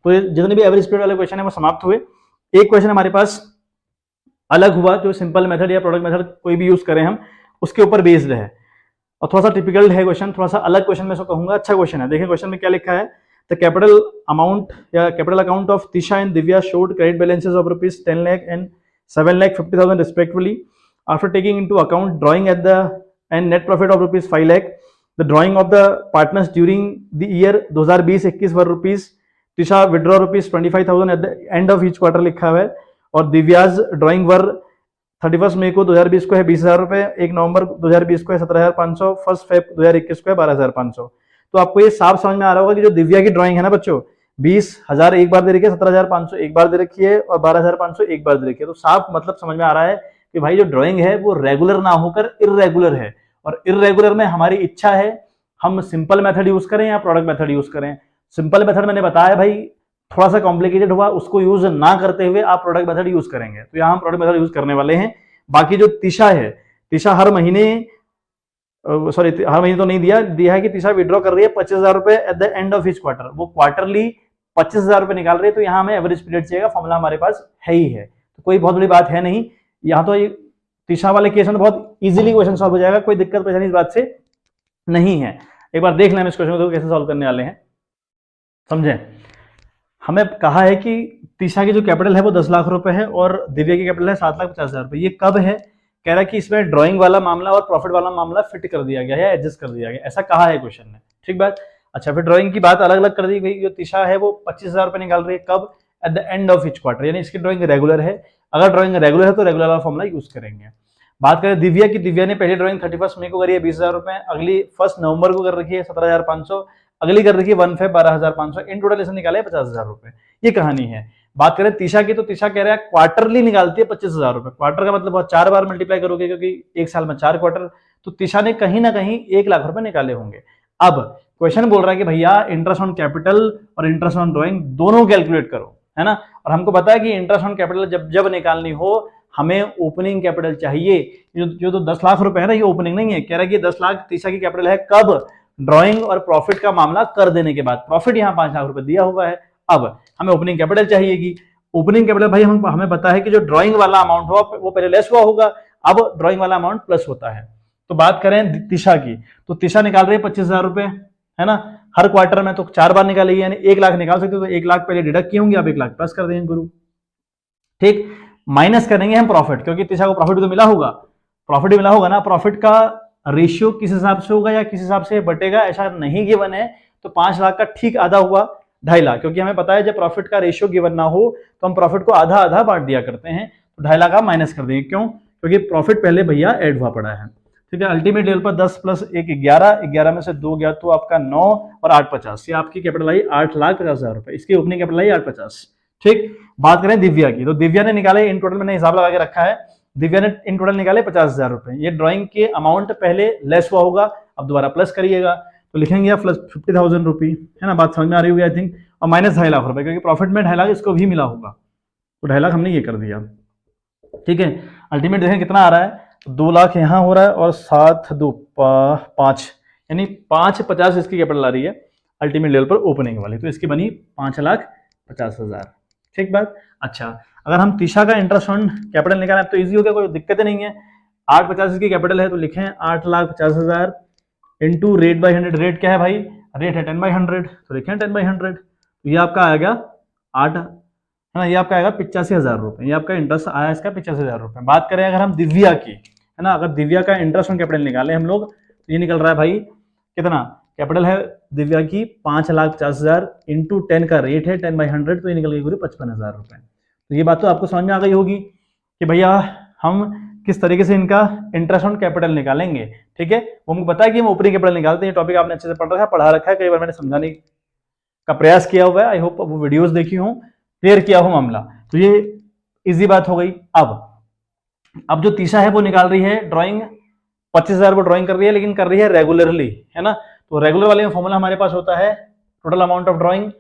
तो जितने भी एवरेज पीरियड वाले क्वेश्चन है वो समाप्त हुए। एक क्वेश्चन हमारे पास अलग हुआ, जो सिंपल मेथड या प्रोडक्ट मेथड कोई भी यूज करें हम, उसके ऊपर बेस्ड है, और थोड़ा सा टिपिकल है क्वेश्चन, थोड़ा सा अलग क्वेश्चन में कहूंगा, अच्छा क्वेश्चन है। देखिए क्वेश्चन में क्या लिखा है, द कैपिटल अमाउंट या capital account of Tisha and Divya showed credit balances of rupees 10 lakh and 7,50,000 respectively after taking into account drawing at the and net profit of rupees 5 lakh. The drawing of the partners during the year 2020-21 were rupees, Tisha withdraw rupees 25,000 at the end of each quarter लिखा हुआ है, और Divya's drawing वर 31 मई को 2020 को है 20,000 रुपए, 1 नवंबर 2020 को है 17,500, 1 फेब 2021 को है 12,500। तो आपको ये साफ समझ में आ रहा होगा कि जो दिव्या की ड्राइंग है ना बच्चों, 20,000 एक बार दे रखी है, 17,500 एक बार दे रखी है, और 12,500 एक बार दे रखी है। तो साफ मतलब समझ में आ रहा है कि भाई जो ड्राइंग है वो रेगुलर ना होकर इर्रेगुलर है, और इर्रेगुलर में हमारी इच्छा है हम सिंपल मेथड यूज करें या प्रोडक्ट मेथड यूज करें। सिंपल मेथड मैंने बताया भाई थोड़ा सा कॉम्प्लिकेटेड हुआ, उसको यूज ना करते हुए आप प्रोडक्ट मेथड यूज करेंगे, तो यहाँ हम प्रोडक्ट मेथड यूज करने वाले हैं। बाकी जो तिशा है, तिशा हर महीने हर महीने तो नहीं दिया है कि तिशा विड्रॉ कर रही है 25,000 रुपए eight the end of each quarter, वो क्वार्टरली 25,000 रुपए निकाल रही है। तो यहाँ हमें एवरेज पीरियड चाहिए, फॉर्मूला हमारे पास है ही है, तो कोई बहुत बड़ी बात है नहीं। यहाँ तो तिशा वाले केस में तो बहुत इजीली क्वेश्चन सॉल्व हो जाएगा, कोई दिक्कत परेशानी इस बात से नहीं है। एक बार देख लें हम इस क्वेश्चन को कैसे सॉल्व करने वाले हैं, समझे। हमें कहा है कि तिशा की जो कैपिटल है वो 10 लाख रुपए है और दिव्या की कैपिटल है 7,50,000 रुपए। ये कब है, कह रहा है कि इसमें ड्राइंग वाला मामला और प्रॉफिट वाला मामला फिट कर दिया गया है, एडजस्ट कर दिया गया, ऐसा कहा है क्वेश्चन में, ठीक बात। अच्छा, फिर ड्राइंग की बात अलग अलग कर दी गई। जो तिशा है वो 25,000 रुपए निकाल रही है, कब, eight the end of each quarter, यानी इसकी ड्राइंग रेगुलर है। अगर ड्राइंग रेगुलर है तो रेगुलर वाला फॉर्मूला यूज करेंगे। बात करें दिव्या की, दिव्या ने पहली ड्राइंग 31 मई को करी है 20,000 रुपए, अगली 1 नवंबर को कर रखी है 17,500, अगली कर रखी है 1 फेब 12,500, इन टोटल इसने निकाले 50,000 रुपए। ये कहानी है। बात करें तिशा की, तो तिशा कह रहा है क्वार्टरली निकालती है 25,000 रुपए। क्वार्टर का मतलब 4 बार मल्टीप्लाई करोगे, क्योंकि एक साल में 4 क्वार्टर, तो तिशा ने कहीं ना कहीं 1 लाख रुपए निकाले होंगे। अब क्वेश्चन बोल रहा है कि भैया इंटरेस्ट ऑन कैपिटल और इंटरेस्ट ऑन ड्राइंग दोनों कैलकुलेट करो, है ना। और हमको पता है कि इंटरेस्ट ऑन कैपिटल जब निकालनी हो हमें ओपनिंग कैपिटल चाहिए। जो तो 10 लाख रुपए है ना, ये ओपनिंग नहीं है। कह रहा है कि 10 लाख तिशा की कैपिटल है, कब, ड्राइंग और प्रॉफिट का मामला कर देने के बाद। प्रॉफिट यहाँ 5 लाख रुपए दिया हुआ है, अब हमें ओपनिंग कैपिटल चाहिएगी। ओपनिंग कैपिटल भाई हमें पता है कि जो ड्राइंग वाला अमाउंट हुआ वो पहले लेस हुआ होगा, अब ड्राइंग वाला अमाउंट प्लस होता है। तो बात करें तिशा की, तो तिशा निकाल रही है 25,000 रुपए, है ना, हर क्वार्टर में, तो 4 बार निकालेगी, यानी 1 लाख निकाल सकते हो। तो 1 लाख पहले डिडक्ट किए होंगे, अब 1 लाख प्लस कर देंगे गुरु, ठीक। माइनस करेंगे हम प्रॉफिट, क्योंकि तिशा को प्रॉफिट तो मिला होगा, प्रॉफिट मिला होगा ना, प्रॉफिट का रेशियो किस हिसाब से होगा या किस हिसाब से बटेगा, ऐसा नहीं गिवन है तो 5 लाख का ठीक आधा हुआ 2.5 लाख, क्योंकि हमें पता है जब प्रॉफिट का रेशियो गिवन ना हो तो हम प्रॉफिट को आधा आधा बांट दिया करते हैं, तो 2.5 लाख आप माइनस कर देंगे। क्यों? क्योंकि प्रॉफिट पहले भैया ऐड हुआ पड़ा है। ठीक है, अल्टीमेट लेवल पर 10 प्लस 1 11, 11 में से 2 गया तो आपका 9 और 8 50, ये आपकी कैपिटल आई 8,50,000 रुपए, इसकी ओपनिंग कैपिटल आई 850। ठीक, बात करें दिव्या की, तो दिव्या ने निकाले इन टोटल, मैंने हिसाब लगा के रखा है, दिव्या ने इन टोटल निकाले 50,000 रुपए। ये ड्राइंग के अमाउंट पहले लेस हुआ होगा, अब दोबारा प्लस करिएगा तो लिखेंगे प्लस 50,000 रुपी, है ना, बात समझ में आ रही होगी आई थिंक। और माइनस 2.5 लाख रुपए, क्योंकि प्रॉफिट में 2.5 लाख इसको भी मिला होगा, तो 2.5 लाख हमने ये कर दिया। ठीक है, अल्टीमेट देखें कितना आ रहा है, 2 लाख यहाँ हो रहा है और 7 2 5, यानी 550 इसकी कैपिटल आ रही है अल्टीमेट लेवल पर ओपनिंग वाली, तो इसकी बनी 5,50,000। ठीक बात। अच्छा, अगर हम तीसरा का इंटरेस्ट ऑन कैपिटल निकालें तो इजी हो गया, कोई दिक्कत नहीं है। 850 इसकी कैपिटल है तो लिखें 8,50,000 इंटू रेट बाई 100। रेट क्या है भाई? रेट है 10/100, तो लिखें 10/100, तो ये आपका आएगा 8, है ना, ये आपका आएगा 85,000 रुपये, ये आपका इंटरेस्ट आया इसका 85,000 रुपये। बात करें अगर हम दिव्या की, है ना, अगर दिव्या का इंटरेस्ट ऑन कैपिटल निकालें हम लोग तो ये निकल रहा है भाई कितना, कैपिटल है दिव्या की 5,50,000 इंटू 10 का रेट है 10/100, तो ये निकल गई पूरी 55,000 रुपये। तो ये बात तो आपको समझ में आ गई होगी कि भैया हम किस तरीके से इनका इंटरेस्ट ऑन कैपिटल निकालेंगे। ठीक है, वो मुझे पता है कि हम ओपनिंग कैपिटल निकालते हैं, टॉपिक आपने अच्छे से पढ़ा रखा है, कई बार मैंने समझाने का प्रयास किया हुआ है, आई होप वो वीडियोस देखी हूँ, क्लियर किया हो मामला, तो ये इजी बात हो गई। अब जो तीसरा है वो निकाल रही है ड्राइंग, 25,000 वो ड्राइंग कर रही है, लेकिन कर रही है रेगुलरली, है ना, तो रेगुलर वाले में फॉर्मूला हमारे पास होता है टोटल अमाउंट ऑफ ड्राइंग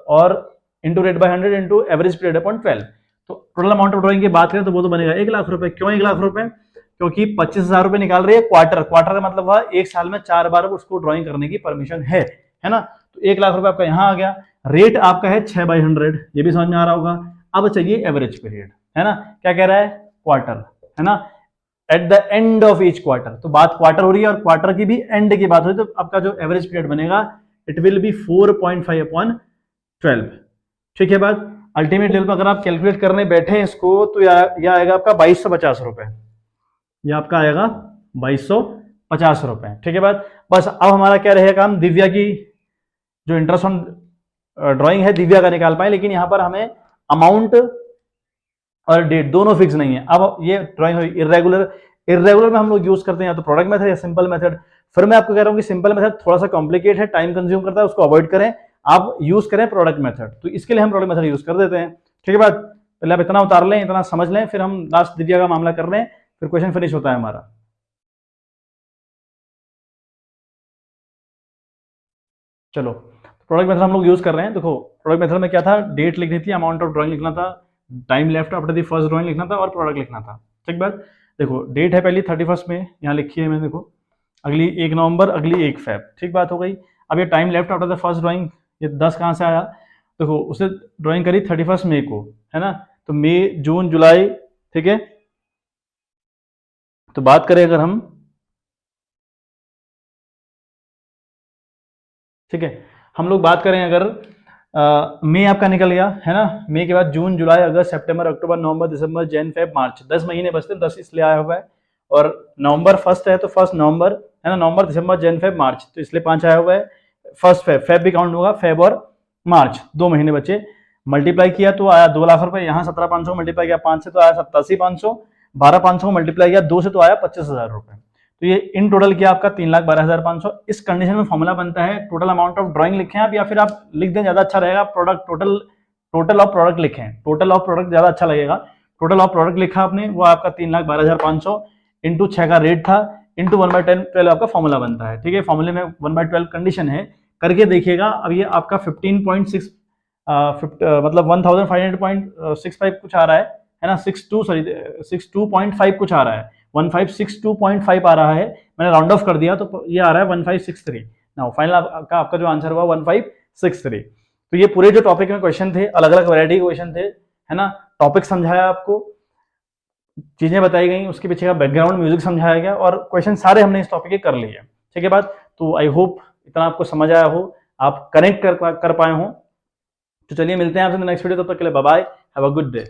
और into rate by 100 into average period upon 12। तो टोटल अमाउंट ऑफ ड्राइंग की बात करें तो वो तो बनेगा 1 लाख रुपए। क्यों 1 लाख रुपए? क्योंकि 25,000 रुपए निकाल रही है क्वार्टर का मतलब हुआ एक साल में 4 बार उसको ड्राइंग करने की परमिशन है ना, तो 1 लाख रुपए आपका यहाँ आ गया। रेट आपका है 6/100, ये भी समझ में आ रहा होगा। अब चाहिए एवरेज पीरियड, है ना, क्या कह रहा है, क्वार्टर, है ना, eight the end of each quarter, तो बात क्वार्टर हो रही है और क्वार्टर की भी एंड की बात हो रही है, तो आपका जो एवरेज पीरियड बनेगा इट विल बी 4.5/12। ठीक है बात। अल्टीमेट लेवल पर अगर आप कैलकुलेट करने बैठे हैं इसको तो यह आएगा आपका 2250 रुपए, यह आपका आएगा 2250 रुपए। ठीक है बात। बस अब हमारा क्या रहेगा काम, दिव्या की जो इंटरेस्ट ऑन ड्राइंग है दिव्या का निकाल पाए, लेकिन यहां पर हमें अमाउंट और डेट दोनों फिक्स नहीं है। अब ये ड्राइंग हुई इरेगुलर में हम लोग यूज करते हैं या तो प्रोडक्ट मेथड या सिंपल मेथड। फिर मैं आपको कह रहा हूं कि सिंपल मेथड थोड़ा सा कॉम्प्लिकेट है, टाइम कंज्यूम करता है, उसको अवॉइड करें, आप यूज करें प्रोडक्ट मेथड। तो इसके लिए हम प्रोडक्ट मेथड यूज कर देते हैं। ठीक है बात, पहले आप इतना उतार लें, इतना समझ लें, फिर हम लास्ट दिव्या का मामला कर रहे हैं, फिर क्वेश्चन फिनिश होता है हमारा। चलो, प्रोडक्ट मेथड हम लोग यूज कर रहे हैं। देखो प्रोडक्ट मेथड में क्या था, डेट लिखनी थी, अमाउंट ऑफ ड्राइंग लिखना था, time left after the first drawing लिखना था और प्रोडक्ट लिखना था। ठीक बात। देखो डेट है पहली 31 में, यहाँ लिखी है मैंने, देखो अगली 1 नवंबर, अगली 1 फेब। ठीक बात हो गई। अब ये time left after the first drawing, ये 10 कहाँ से आया, देखो उसने ड्राइंग करी 31 मई को, है ना, तो मई जून जुलाई, ठीक है। तो बात करें अगर हम, ठीक है, हम लोग बात करें अगर मई आपका निकल गया, है ना, मई के बाद जून जुलाई अगस्त सितंबर अक्टूबर नवंबर दिसंबर जन फेब मार्च, 10 महीने बचते हैं, 10 इसलिए आया हुआ है। और नवंबर फर्स्ट है तो फर्स्ट नवंबर, है ना, नवंबर दिसंबर जन फेब मार्च, तो इसलिए 5 आया हुआ है। फर्स्ट फेब भी काउंट होगा, फेब और मार्च 2 महीने बचे। मल्टीप्लाई किया तो आया 2 लाख रुपए, यहाँ 17,500 मल्टीप्लाई किया 5 से तो आया 87,500, 12,500 मल्टीप्लाई किया 2 से तो आया 25,000 रुपए। तो ये इन टोटल किया आपका 3,12,500। इस कंडीशन में फॉर्मूला बनता है, टोटल अमाउंट ऑफ ड्राइंग लिखें आप, या फिर आप लिख दें ज्यादा अच्छा रहेगा, प्रोडक्ट टोटल ऑफ प्रोडक्ट लिखें, टोटल ऑफ प्रोडक्ट ज्यादा अच्छा लगेगा। टोटल ऑफ प्रोडक्ट लिखा आपने, वो आपका 3,12,500 इंटू 6 का रेट था इंटू 1/12 आपका फॉर्मूला बनता है। ठीक है, फॉर्मूले में 1/12 कंडीशन है, करके देखिएगा। अब ये आपका 15.6 मतलब 1500.65 कुछ आ रहा है ना, 62.5 कुछ आ रहा है, 1562.5 आ रहा है, मैंने राउंड ऑफ कर दिया तो ये आ रहा है 1563। नाउ फाइनल आपका जो आंसर हुआ 1563। तो ये पूरे जो टॉपिक में क्वेश्चन थे, अलग अलग वैरायटी के क्वेश्चन थे, है ना, टॉपिक समझाया आपको, चीजें बताई गई, उसके पीछे का बैकग्राउंड म्यूजिक समझाया गया और क्वेश्चन सारे हमने इस टॉपिक के कर लिए। ठीक है बात। तो आई होप इतना आपको समझ आया हो, आप कनेक्ट कर पाए हो। तो चलिए मिलते हैं आपसे नेक्स्ट वीडियो, तब तक के लिए bye bye, have a good day.